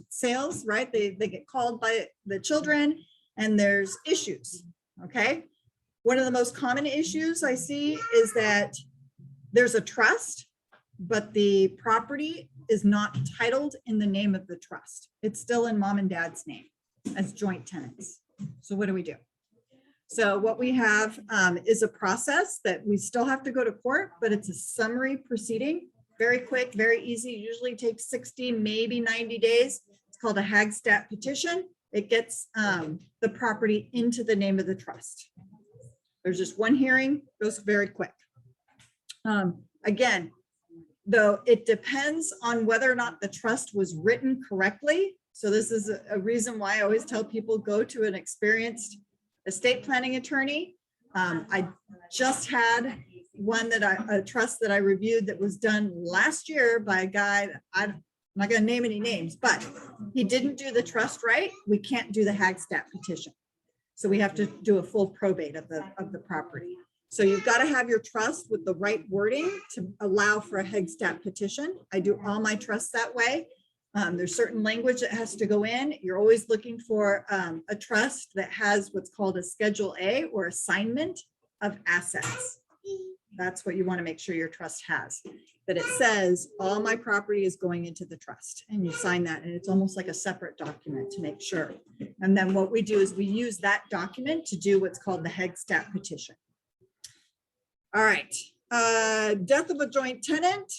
sales, right? They get called by the children and there's issues, okay? One of the most common issues I see is that there's a trust, but the property is not titled in the name of the trust. It's still in mom and dad's name as joint tenants. So what do we do? So what we have is a process that we still have to go to court, but it's a summary proceeding, very quick, very easy, usually takes 60, maybe 90 days. It's called a Hag-Stat petition. It gets the property into the name of the trust. There's just one hearing, goes very quick. Again, though, it depends on whether or not the trust was written correctly. So this is a reason why I always tell people go to an experienced estate planning attorney. I just had one a trust that I reviewed that was done last year by a guy, I'm not going to name any names, but he didn't do the trust right. We can't do the Hag-Stat petition. So we have to do a full probate of the property. So you've got to have your trust with the right wording to allow for a Hag-Stat petition. I do all my trusts that way. There's certain language that has to go in. You're always looking for a trust that has what's called a Schedule A or assignment of assets. That's what you want to make sure your trust has. That it says all my property is going into the trust, and you sign that, and it's almost like a separate document to make sure. And then what we do is we use that document to do what's called the Hag-Stat petition. All right, death of a joint tenant.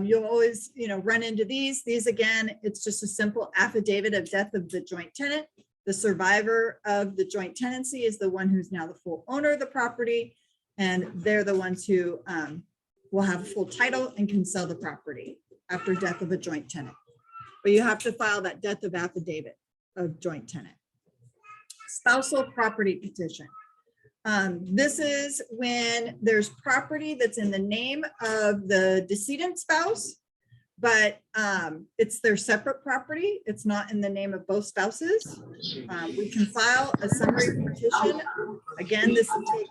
You'll always, run into these. These again, it's just a simple affidavit of death of the joint tenant. The survivor of the joint tenancy is the one who's now the full owner of the property, and they're the ones who will have a full title and can sell the property after death of a joint tenant. But you have to file that death of affidavit of joint tenant. Spousal property petition. This is when there's property that's in the name of the decedent spouse, but it's their separate property. It's not in the name of both spouses. We can file a summary petition. Again, this will take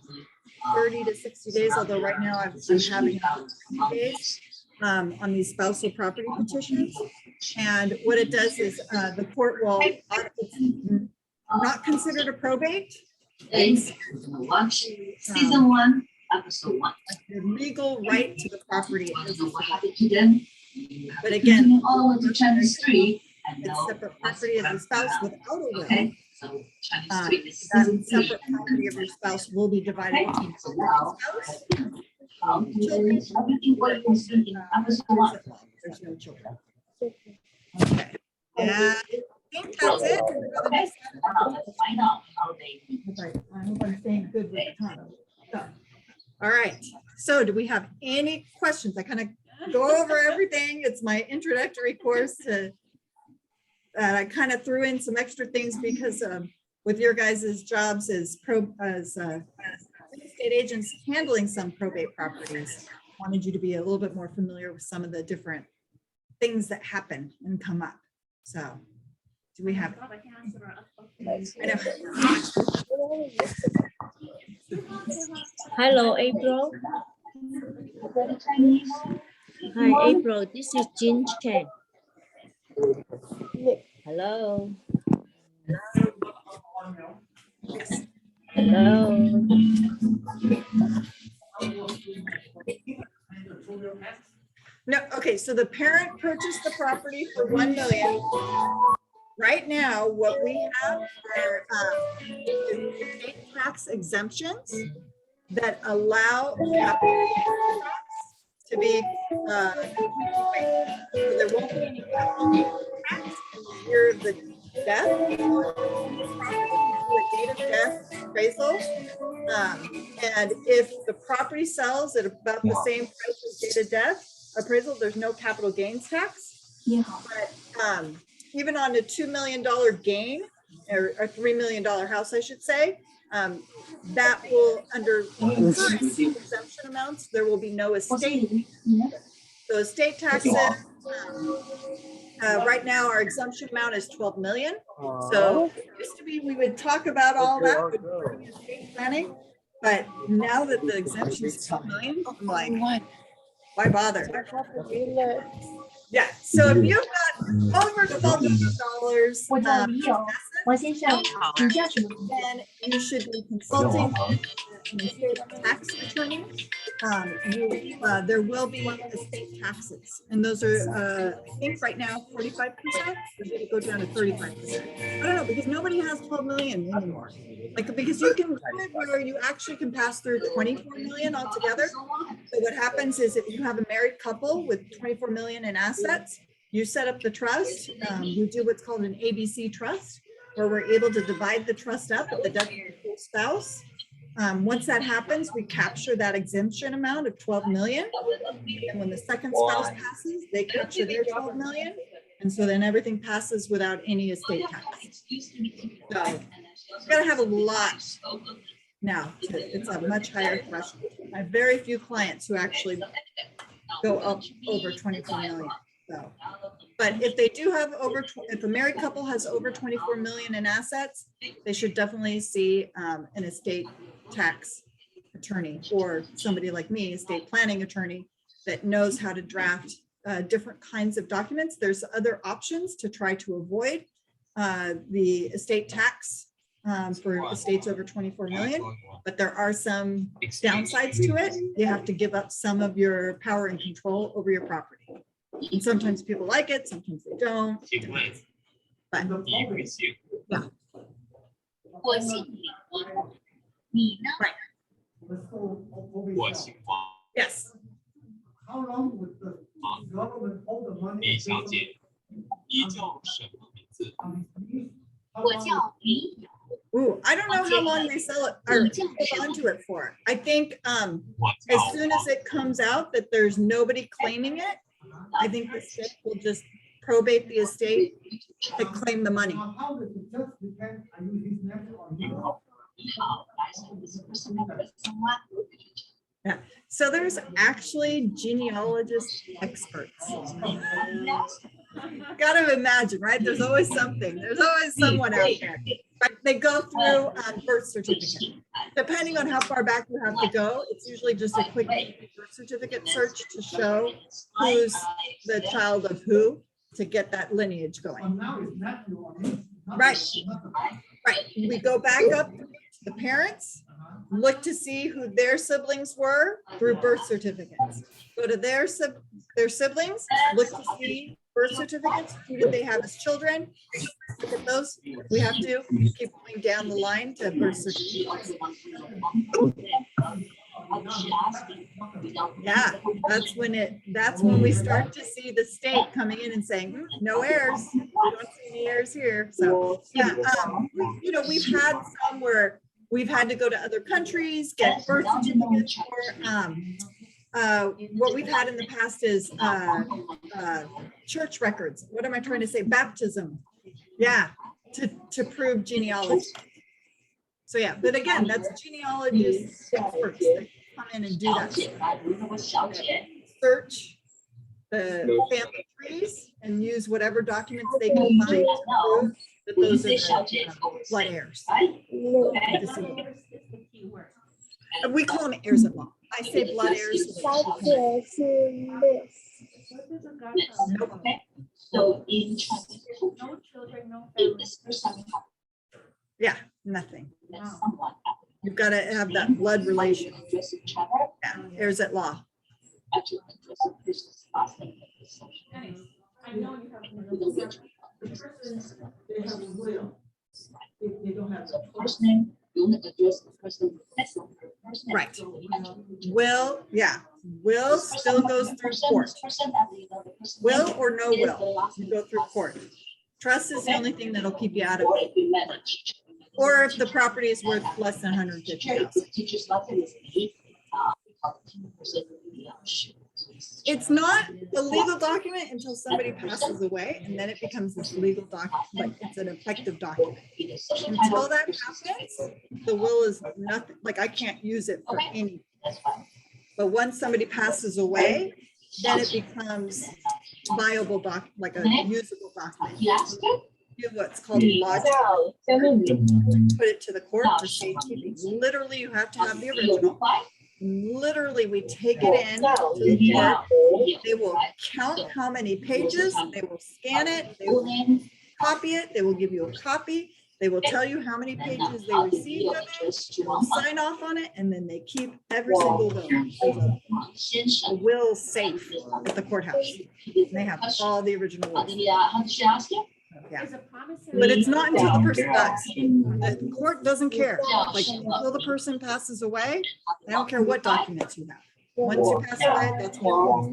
30 to 60 days, although right now I'm having 60 days on these spousal property petitions. And what it does is the court will not considered a probate. Season 1, episode 1. The legal right to the property. Want to know what happened to them? But again, all the way to Chinese 3 and it's now separate property of the spouse without a will. okay. So Chinese 3 is That season 3. separate property of your spouse will be divided between So the now spouse. everything what you see in episode 1. There's no children. Okay. Yeah, I think that's it. Okay. Now let's find out how they I hope I'm staying good with the time. So, all right. So do we have any questions? I kind of go over everything. It's my introductory course to I kind of threw in some extra things because with your guys' jobs as real estate agents handling some probate properties, I wanted you to be a little bit more familiar with some of the different things that happen and come up. So do we have? I know. Hello, April. Hi, April. This is Jin Chen. Hello. Yes. Hello. No, okay, so the parent purchased the property for 1 million. Right now, what we have are state tax exemptions that allow capital gains tax to be completely waived. So there won't be any capital gains tax in the year of the death. Do a date of death appraisal. And if the property sells at about the same price as date of death appraisal, there's no capital gains tax. Yeah. But even on a $2 million gain or a $3 million house, I should say, that will, under current exemption amounts, there will be no estate. So estate taxes, right now, our exemption amount is 12 million. So it used to be, we would talk about all that with estate planning, but now that the exemption is 12 million, I'm like, why bother? Yeah, so if you've got over $12 million, 王先生，请叫什么名字？ then you should be consulting an estate tax attorney. There will be estate taxes, and those are, I think right now, 45%, or did it go down to 35%? I don't know, because nobody has 12 million anymore. Like, because you can, where you actually can pass through 24 million altogether. So what happens is if you have a married couple with 24 million in assets, you set up the trust, you do what's called an ABC trust, where we're able to divide the trust up at the death of the full spouse. Once that happens, we capture that exemption amount of 12 million. And when the second spouse passes, they capture their 12 million. And so then everything passes without any estate tax. So you gotta have a lot now. It's a much higher threshold. I have very few clients who actually go up over 24 million. So, but if they do have if a married couple has over 24 million in assets, they should definitely see an estate tax attorney or somebody like me, estate planning attorney, that knows how to draft different kinds of documents. There's other options to try to avoid the estate tax for estates over 24 million, but there are some downsides to it. You have to give up some of your power and control over your property. And sometimes people like it, sometimes they don't. But 我姓李，你呢？ 我姓王， yes, 李小姐，你叫什么名字？我叫李雅， ooh, I don't know how long they sell it or hold onto it for. I think 我 as 叫 soon as it comes out that there's nobody claiming it, I think the state will just probate the estate to claim the money. 你好，来自我是不是那个中湾？ Yeah. So there's actually genealogist experts. Gotta imagine, right? There's always something. There's always someone out there. But they go through birth certificate. Depending on how far back you have to go, it's usually just a quick birth certificate search to show who's the child of who to get that lineage going. Right. Right. We go back up to the parents, look to see who their siblings were through birth certificates. Go to their siblings, look to see birth certificates, who did they have as children? Look at those. We have to keep going down the line to birth certificates. Yeah, that's when we start to see the state coming in and saying, no heirs, we don't see any heirs here. So yeah, you know, we've had some where we've had to go to other countries, get birth certificates, or what we've had in the past is church records. What am I trying to say? Baptism. Yeah, to prove genealogy. So yeah, but again, that's genealogists experts that come in and do that. Search the family trees and use whatever documents they can find to prove that those are the blood heirs. We call them heirs at law. I say blood heirs. Yes, okay. So in trust, No children, no if family. this person Yeah, nothing. has someone. You've got to have that blood relation. Address each other, Yeah, there's that law. actually address the person's last name. I know you have. We don't get The person, they have a will. They don't have. So first name, you want to address the person. That's not the first name. Right. So we have to- Will, yeah, will This still person- goes this through person- court. this person, and you know, the person Will name or no is the will, last you name. go through court. Trust is the only thing that'll keep you out of Or it. if we manage. Or if the property is worth less than 150,000. Teacher's license is eight, we call it 10% of the share. So It's not a legal document until somebody passes away, and then it becomes this legal document, like it's an effective document. Until that happens, the will is nothing, like I can't use it for any. That's fine. But once somebody passes away, then it becomes viable like a usable document. He asked it. Do what's called lodge, So, put it to the court for safekeeping. Literally, you have to have the original. Literally, we take it in to the court. They will count how many pages, they will scan it, they will copy it, they will give you a copy. They will tell you how many pages they received of it, sign off on it, and then they keep every single will. There's a will safe at the courthouse. And they have all the original wills. How did she ask you? Yeah. Is a promissory. But it's not until the person dies. The court doesn't care. Like until the person passes away, they don't care what documents you have. Once you pass away, that's what.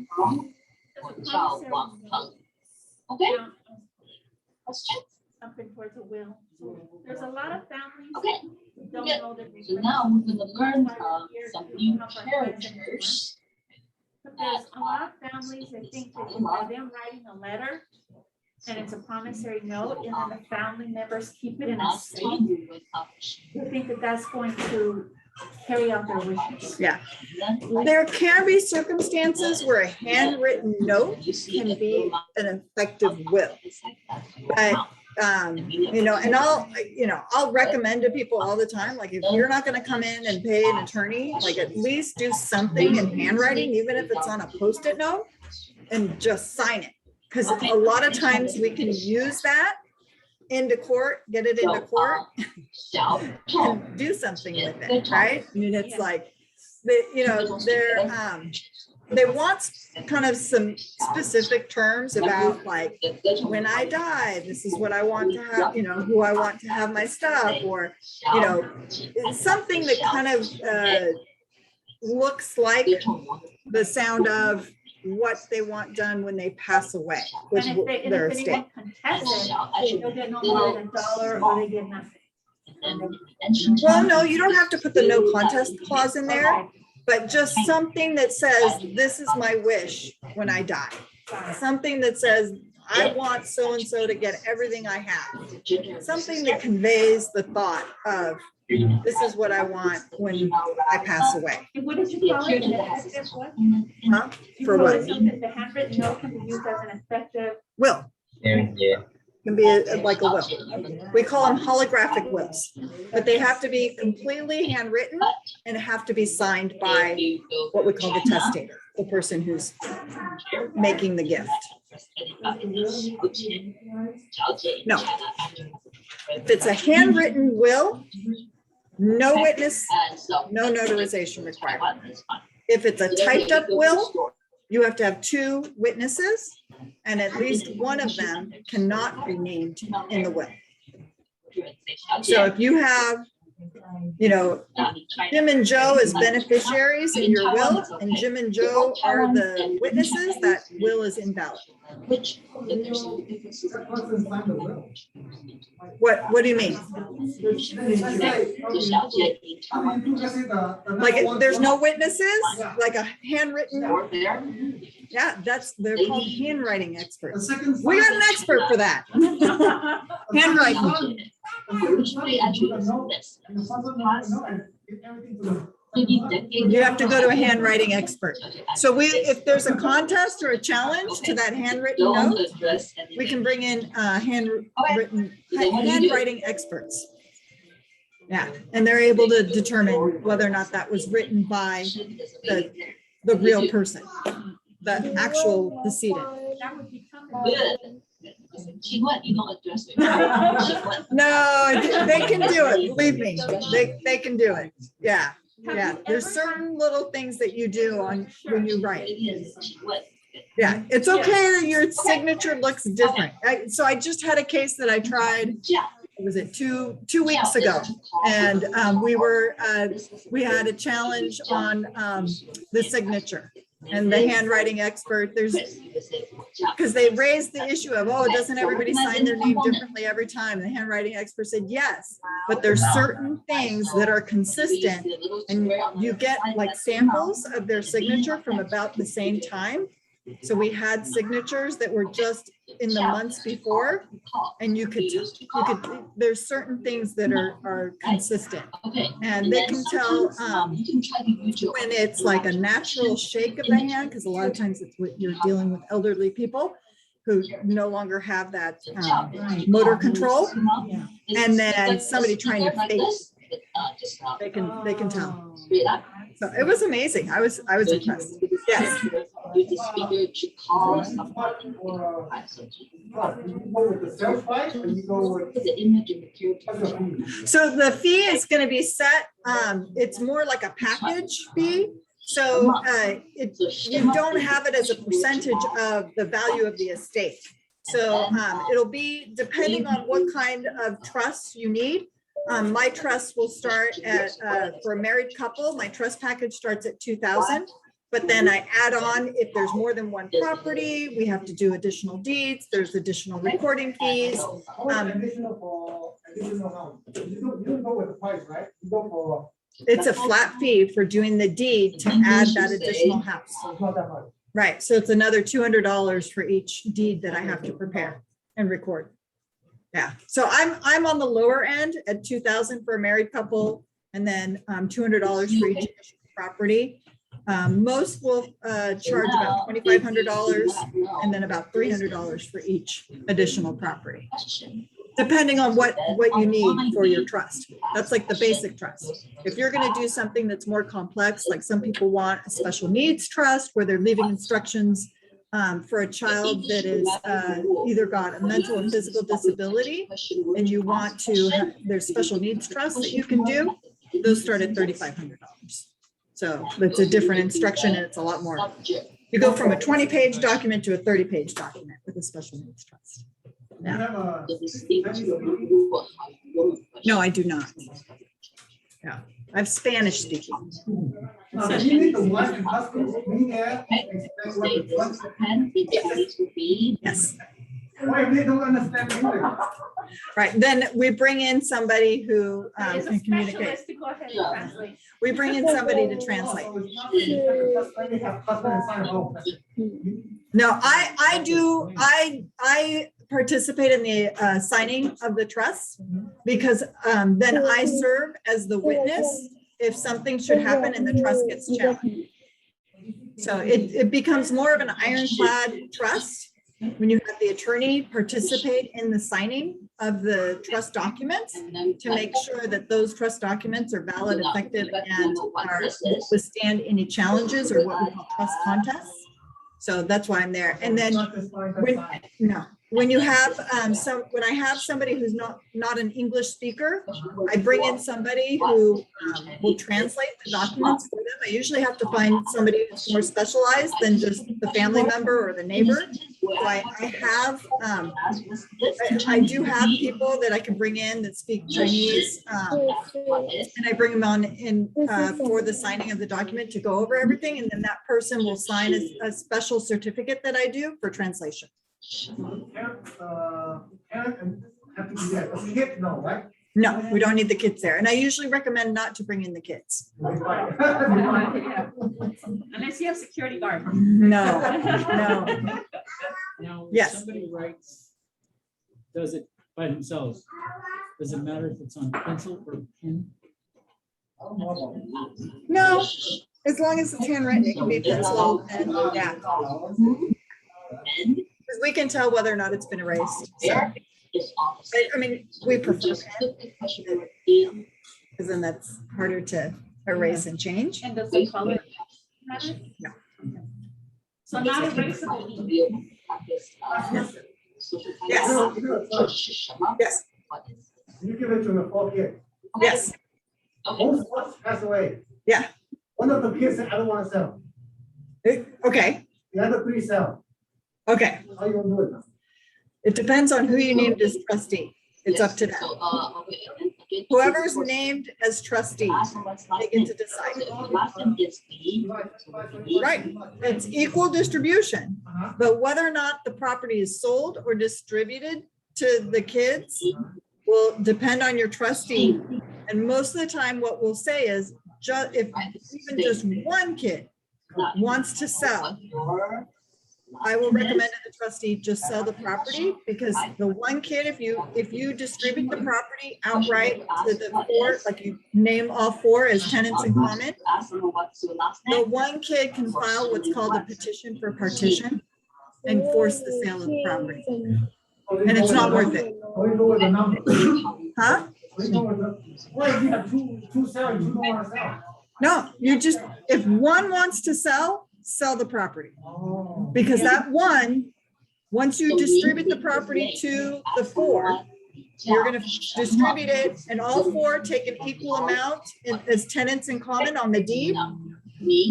Okay, questions? Something towards a will. So there's a lot of families. Okay. who don't know the So difference. now we're gonna learn some new characters. But there's a lot of families that think that by them writing a letter and it's a promissory note and then the family members keep it in a Last safe, time we went up. they think that that's going to carry out their wishes. Yeah. There can be circumstances where a handwritten note can be an effective will. But you know, and I'll recommend to people all the time, like if you're not gonna come in and pay an attorney, like at least do something in handwriting, even if it's on a Post-it note, and just sign it. Because a lot of times we can use that into court, get it into court, and do something with it, right? I mean, it's like, they want kind of some specific terms about like, when I die, this is what I want to have, who I want to have my stuff, or, it's something that kind of looks like the sound of what they want done when they pass away with And if their anyone estate. contests it, they'll get no more than $1 or they get nothing. Well, no, you don't have to put the no contest clause in there, but just something that says, this is my wish when I die. Something that says, I want so-and-so to get everything I have. Something that conveys the thought of, this is what I want when I pass away. What did you call it? An effective what? Huh? You For call what? it something, the handwritten note can be used as an effective. Will. Can be like a will. We call them holographic wills, but they have to be completely handwritten and have to be signed by what we call the testator, the person who's making the gift. No. If it's a handwritten will, no witness, no notarization required. If it's a typed up will, you have to have 2 witnesses, and at least one of them cannot be named in the will. So if you have, Jim and Joe as beneficiaries in your will, and Jim and Joe are the witnesses, that will is invalid. What do you mean? Like, if there's no witnesses, like a handwritten, yeah, they're called handwriting experts. We got an expert for that. Handwriting. You have to go to a handwriting expert. So if there's a contest or a challenge to that handwritten note, we can bring in handwriting experts. Yeah, and they're able to determine whether or not that was written by the real person. the actual decedent. That would become. Good. 请问你能 address it? 请问 No, they can do it. Believe me, they can do it. Yeah, yeah. There's certain little things that you do on when you write. 请问 Yeah, it's okay that your signature looks different. So I just had a case that I tried, 这样 was it two weeks ago? And we had a challenge on the signature and the handwriting expert. There's, because they raised the issue of, oh, doesn't everybody sign their name differently every time? The handwriting expert said, yes, but there's certain things that are consistent. And you get like samples of their signature from about the same time. So we had signatures that were just in the months before, and you could, there's certain things that are consistent. And they can tell when it's like a natural shake of the hand, because a lot of times it's what you're dealing with elderly people who no longer have that motor control. And then somebody trying to fake it. They can tell. So it was amazing. I was impressed. Yes. So the fee is going to be set. It's more like a package fee. So you don't have it as a percentage of the value of the estate. So it'll be depending on what kind of trust you need. My trust will start at, for a married couple, my trust package starts at $2,000. But then I add on, if there's more than one property, we have to do additional deeds. There's additional recording fees. It's a flat fee for doing the deed to add that additional house. Right, so it's another $200 for each deed that I have to prepare and record. Yeah, so I'm on the lower end at $2,000 for a married couple, and then $200 for each property. Most will charge about $2,500 and then about $300 for each additional property, depending on what you need for your trust. That's like the basic trust. If you're going to do something that's more complex, like some people want a special needs trust where they're leaving instructions for a child that is either got a mental or physical disability, and you want to have, there's special needs trust that you can do, those start at $3,500. So it's a different instruction and it's a lot more. You go from a 20-page document to a 30-page document with a special needs trust. Yeah. No, I do not. Yeah, I have Spanish speaking. Yes. Right, then we bring in somebody who can communicate. We bring in somebody to translate. No, I participate in the signing of the trust because then I serve as the witness if something should happen and the trust gets challenged. So it becomes more of an ironclad trust when you have the attorney participate in the signing of the trust documents to make sure that those trust documents are valid, effective, and are withstand any challenges or what we call trust contests. So that's why I'm there. And then when you have when I have somebody who's not an English speaker, I bring in somebody who will translate the documents for them. I usually have to find somebody who's more specialized than just the family member or the neighbor. So I do have people that I can bring in that speak Chinese, and I bring them on in for the signing of the document to go over everything, and then that person will sign a special certificate that I do for translation. No, we don't need the kids there. And I usually recommend not to bring in the kids. Unless you have security guard. No. Now, if Yes. somebody writes, does it by themselves, does it matter if it's on pencil or pen? No, as long as it's handwritten, it can be pencil and yeah. Because we can tell whether or not it's been erased. So, I mean, we prefer pen because then that's harder to erase and change. And does the color matter? No. So not erasable. Yes. You give it to the 4 kids. Yes. Both ones pass away. Yeah. One of the kids said, I don't want to sell. Okay. The other 3 sell. Okay. How you gonna do it now? It depends on who you named as trustee. It's up to them. Whoever's named as trustee, they get to decide. Right, it's equal distribution, but whether or not the property is sold or distributed to the kids will depend on your trustee. And most of the time, what we'll say is, if even just one kid wants to sell, I will recommend to the trustee just sell the property, because the one kid, if you distribute the property outright to the 4, like you name all 4 as tenants in common, the one kid can file what's called a petition for partition and force the sale of the property. And it's not worth it. How you go with the number? Huh? What if you have two sellers, you don't want to sell? No, you just, if one wants to sell the property. Because that one, once you distribute the property to the 4, you're gonna distribute it and all 4 take an equal amount as tenants in common on the deed.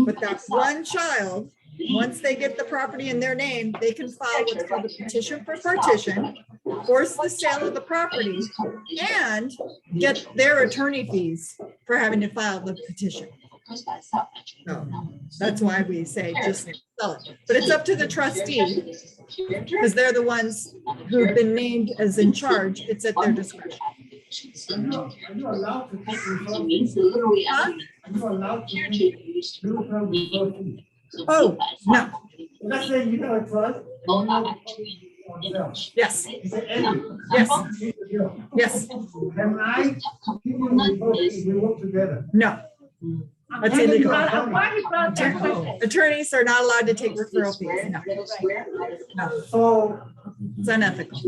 But that one child, once they get the property in their name, they can file what's called a petition for partition, force the sale of the property, and get their attorney fees for having to file the petition. So that's why we say just sell it. But it's up to the trustee, because they're the ones who've been named as in charge. It's at their discretion. Are you allowed to take referral? Huh? Are you allowed to take referral? Oh, no. Let's say you have a trust. Yes. Is it any? Yes. Yes. Can I give you referral if we work together? No. That's illegal. I'm glad you brought that question. Attorneys are not allowed to take referral fees. No. No. So It's unethical.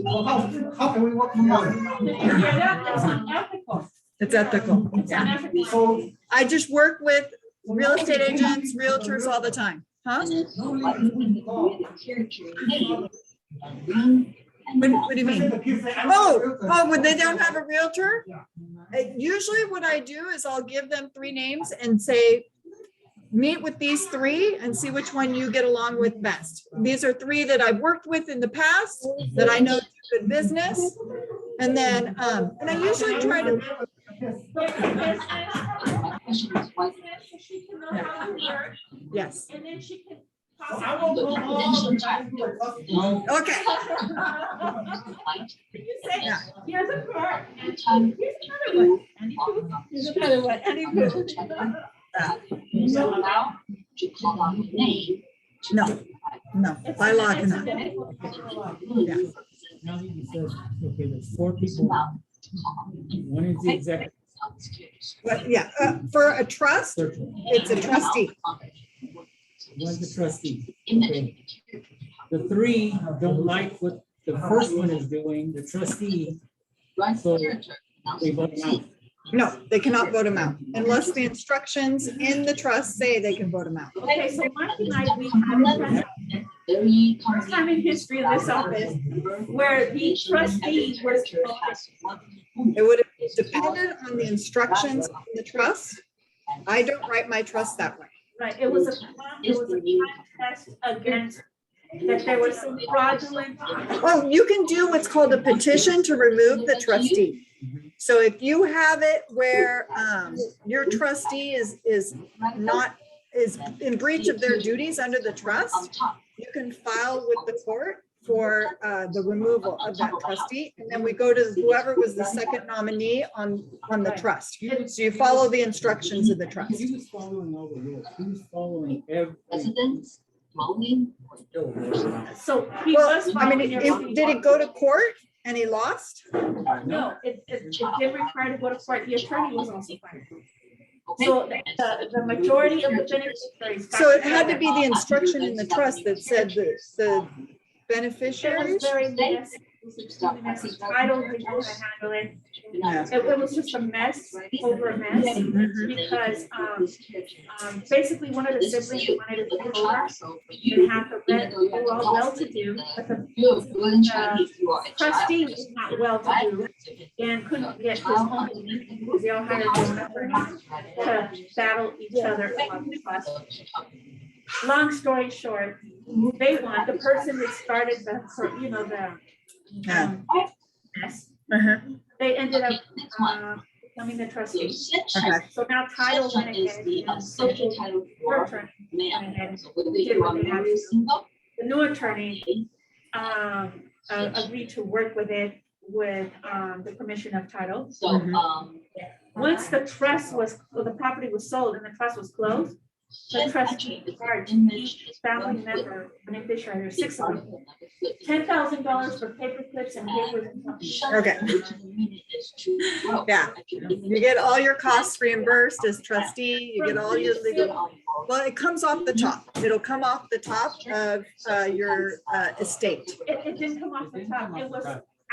how can we work together? Yeah, that's unethical. It's ethical. It's Yeah. unethical. So I just work with real estate agents, realtors all the time. Huh? What do you mean? Oh, when they don't have a realtor? Usually what I do is I'll give them 3 names and say, meet with these 3 and see which one you get along with best. These are 3 that I've worked with in the past that I know do good business. And then, and I usually try to, yes. And then she can. I won't go all the Okay. You say, Yeah. here's a card, and here's another one. And here's another one. And No, no, by law cannot. Yeah. Now he says, okay, there's 4 people. One is the executive. But yeah, for a trust, it's a trustee. One's the trustee. Okay. The 3 don't like what the first one is doing, the trustee, so they vote him out. No, they cannot vote them out unless the instructions in the trust say they can vote them out. Okay, so Mark and I, we have first time in history of this office where the trustee was. It would have depended on the instructions in the trust. I don't write my trust that way. Right, it was a contest against that there was some fraudulent. Oh, you can do what's called a petition to remove the trustee. So if you have it where your trustee is in breach of their duties under the trust, you can file with the court for the removal of that trustee. And then we go to whoever was the second nominee on the trust. So you follow the instructions of the trust. He was following all the rules. He was following every. So he Well, was. I mean, did it go to court and he lost? No, it did require to go to court. The attorney was also fired. So the majority of the beneficiaries. So it had to be the instruction in the trust that said the beneficiaries. It was very messy. Nancy Title, they know how to handle it. Yeah. It was just a mess over a mess because basically one of the siblings wanted to take over and have the rent. They were all well-to-do, but the trustee was not well-to-do and couldn't get his home because they all had to battle each other about the trust. Long story short, they won. The person that started the Yeah. mess, Uh-huh. they ended up becoming the trustee. Okay. So now title went ahead and her attorney went ahead and did what they had to do. The new attorney agreed to work with it with the permission of title. Once the trust the property was sold and the trust was closed, the trustee charged each family member, beneficiary, or 6 of them, $10,000 for paper clips and papers and copies. Okay. Yeah. You get all your costs reimbursed as trustee, you get all your legal, well, it comes off the top. It'll come off the top of your estate. It didn't come off the top. It was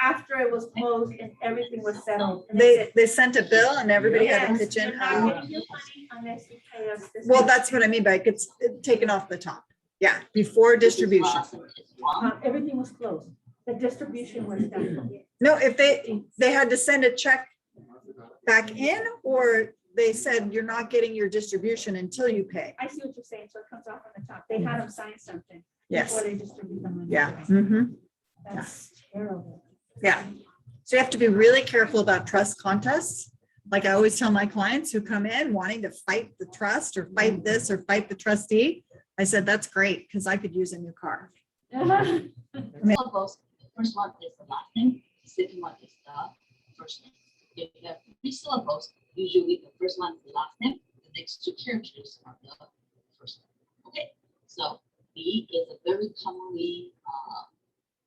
after it was closed and everything was settled. And they They sent a bill and everybody had to Yes, pitch in. you're not getting your money unless you pay us this Well, much. that's what I mean by it gets taken off the top. Yeah, before distribution. Everything was closed. The distribution was done. No, if they had to send a check back in, or they said you're not getting your distribution until you pay. I see what you're saying. So it comes off on the top. They had them sign something. Yes. Before they distribute the money. Yeah. Mhm. That's terrible. Yeah. So you have to be really careful about trust contests. Like I always tell my clients who come in wanting to fight the trust or fight this or fight the trustee, I said, that's great because I could use a new car. Syllables, the first one is the last name, the second one is the first name. If you have 3 syllables, usually the first one is the last name, the next 2 characters are the first name. Okay, so B is a very commonly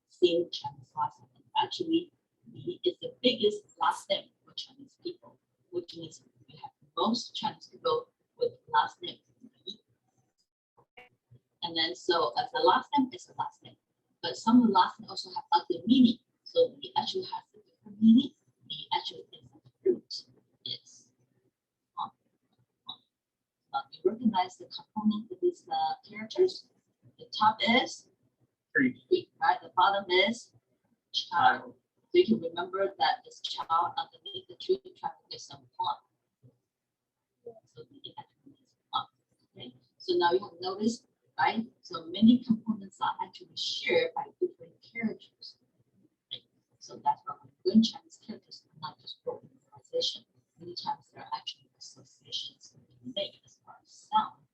seen Chinese last name. Actually, B is the biggest last name for Chinese people, which means we have most Chinese people with last name B. And then so as the last name is the last name, but some of the last name also have other meaning. So it actually has a different meaning. The actually is a fruit. It's you recognize the component of these characters. The top is tree, right? The bottom is child. So you can remember that this child underneath the tree trying to get some fun. So the actually is fun. Okay. So now you have noticed, right? So many components are actually shared by different characters. Right? So that's why when Chinese characters are not just broken memorization. Many times there are actually associations made as far as sound.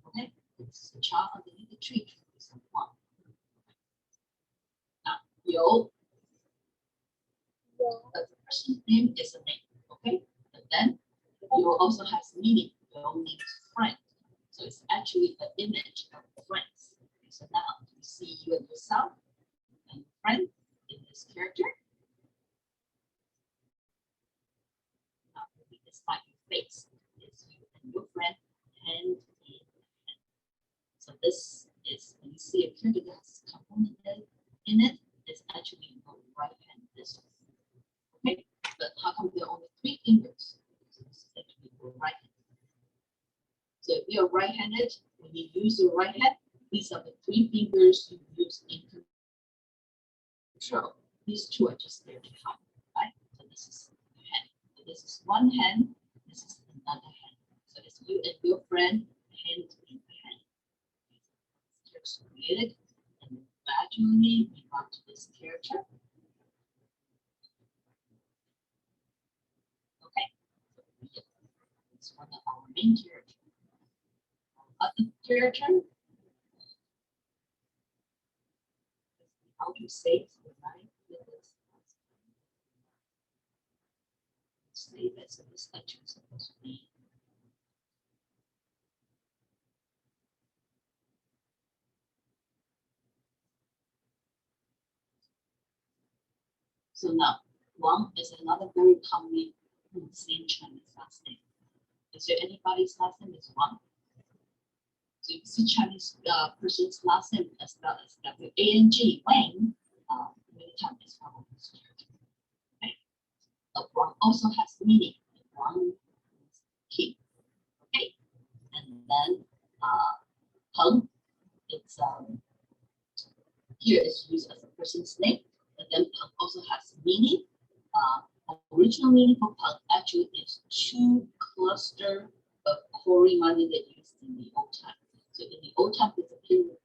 Okay, it's the child underneath the tree trying to get some fun. Now, Yo, the person's name is a name, okay? But then Yo also has meaning. Yo means friend. So it's actually the image of friends. Okay, so now you see you and yourself and friend in this character. Now it's not your face, it's you and your friend hand in hand. So this is when you see a character that has a component in it, it's actually your right hand this way. Okay, but how come there are only 3 fingers? So this is actually your right hand. So if you're right-handed, when you use your right hand, these are the 3 fingers you use in control. These 2 are just there to help, right? So this is your hand. So this is one hand. This is another hand. So it's you and your friend hand in hand. It's created, and gradually we got to this character. Okay, so it's one of our main characters. Other character, how to say it, right? Say that's what this lecture is supposed to be. So now, Wang is another very commonly seen Chinese last name. Is there anybody's last name is Wang? So you see Chinese person's last name as well as W-A-N-G, Wang. many times it's probably secured. Okay. A wrong also has meaning. Wrong is key. Okay. And then Peng, it's here is used as a person's name, and then Peng also has meaning. Original meaning for Peng actually is two cluster of quarry money that used in the old time. So in the old time, there's a period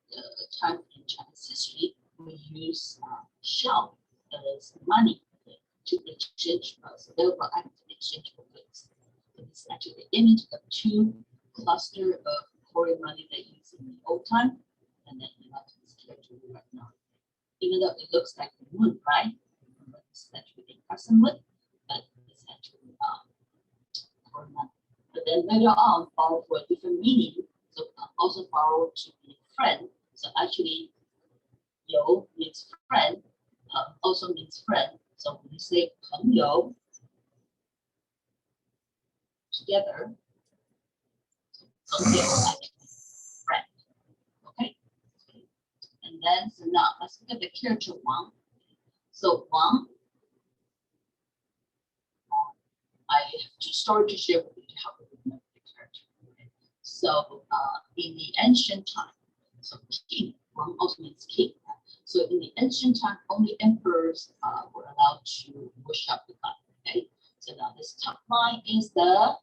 time in Chinese history we use shell as money to exchange. So they were active exchange for goods. So this is actually the image of two cluster of quarry money that used in the old time, and then you have this character right now. Even though it looks like the wood, right? It's actually a custom wood, but it's actually quarry money. But then later on, borrow for a different meaning. So also borrow to be friend. So actually, yo means friend, also means friend. So when you say 朋友 together, so 朋友 actually friend. Okay. And then so now let's look at the character Wang. So Wang, I have two stories to share with you to help you remember the character. Okay. So in the ancient time, so king, Wang also means king. So in the ancient time, only emperors were allowed to worship the god. Okay. So now this top line is the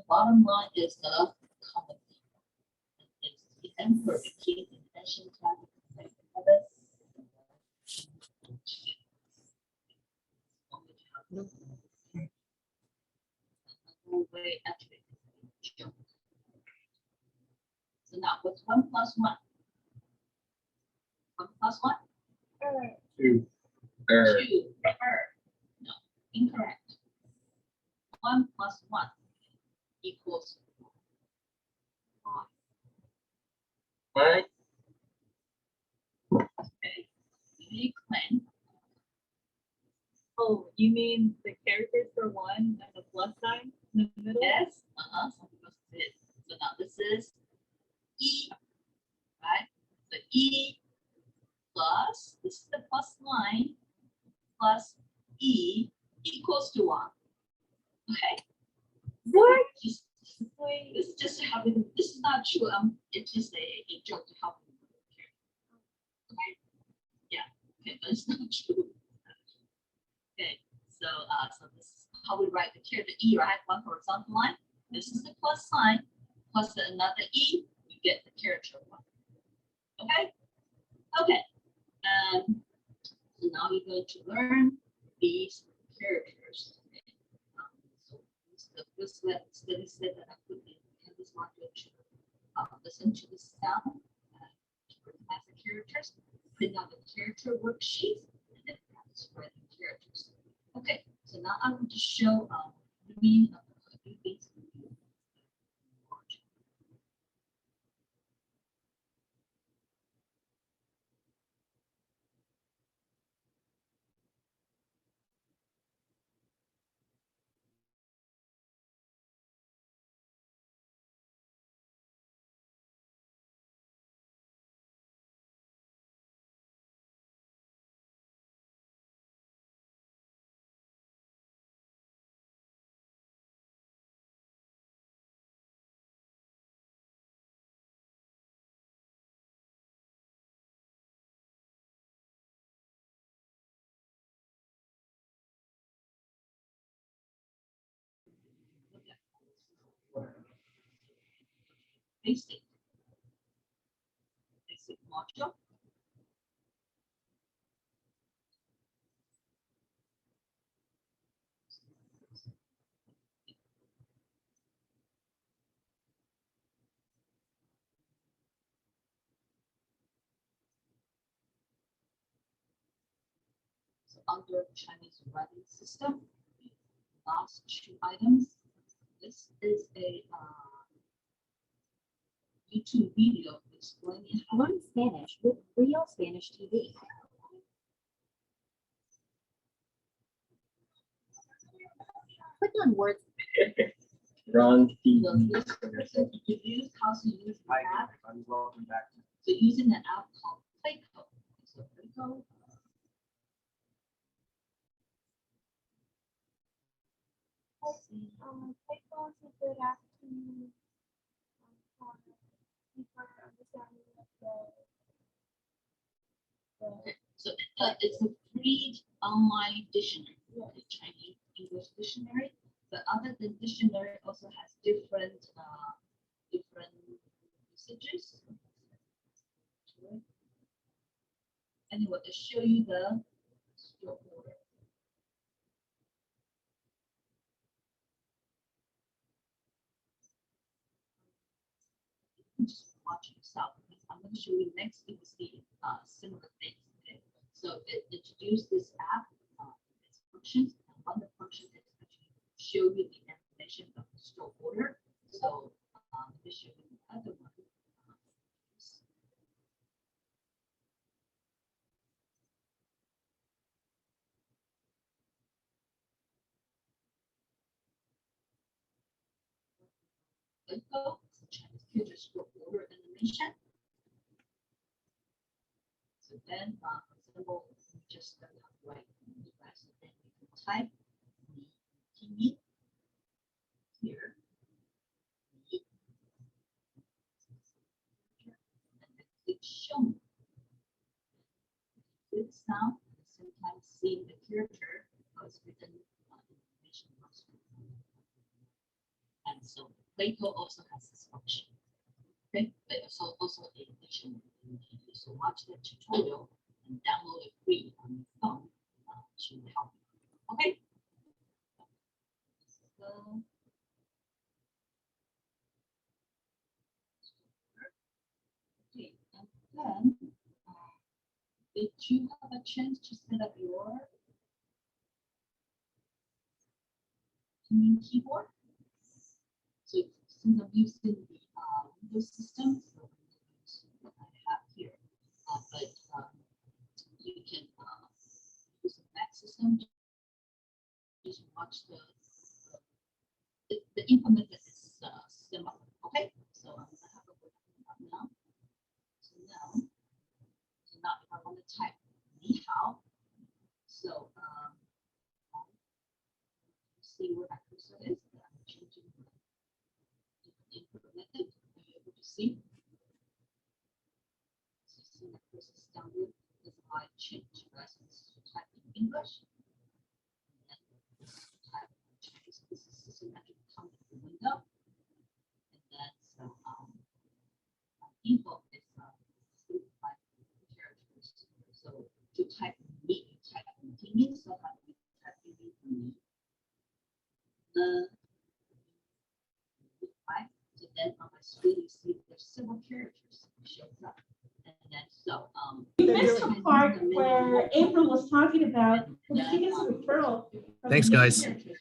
bottom line is the common people. It's the emperor, the king in the ancient time. Way actually. So now what's 1 plus 1? 1 plus 1? 2. 2. No, incorrect. 1 plus 1 equals 5. Okay. Unique claim. Oh, you mean the characters for 1 and the plus sign in the middle? Yes. So now this is E, right? So E plus, this is the plus line, plus E equals to 1. Okay. What? This is just how this is not true. It's just a joke to help you. Okay. Yeah. Okay, but it's not true. Okay. So so this is how we write the character E, right? One horizontal line. This is the plus sign, plus another E, you get the character 1. Okay? Okay. So now we're going to learn these characters. Okay. So this study set that I put in this module to listen to the sound, to recognize the characters, print out the character worksheet, and then practice writing characters. Okay, so now I'm going to show the meaning of a few things. Basic module. So under Chinese writing system, last 2 items. This is a YouTube video explaining how Learn Spanish with Real Spanish TV. Click on words. Ron T. So this introduce how to use the app. Welcome back. So using the app called Playco. So it's a free online dictionary, the Chinese English dictionary. But other than dictionary, also has different usages. Anyway, to show you the stroke order. Just watch yourself. Because I'm going to show you next. You will see similar things. Okay? So it introduced this app, its functions, and one of the functions is actually show you the information of the stroke order. So let me show you the other one. Info, Chinese future stroke order animation. So then, for example, you just write the rest, and then you can type the TV here. And then click show me. Good sound, at the same time seeing the character was written information. And so Plato also has this function. Okay, but also a dictionary. So watch the tutorial and download it free on your phone to help you. Okay. So, okay, and then did you have a chance to set up your keyboard? So since I'm using the Windows system, so I'm going to use what I have here. But you can use the Mac system. Just watch the implemented is similar. Okay, so I'm going to have a look at it now. So now if I want to type ni hao, so see where my cursor is. I'm changing the input method. Are you able to see? So you see my cursor is down there. As I change lessons to type in English. And then type in Chinese. This is systematic come to the window. And then so info is 5 characters. So to type me, you type continue. So how do you type in me? Right. So then on my screen you see there's several characters shows up. And then so You missed the part where April was talking about, she gets a referral. from Thanks, the guys. characters.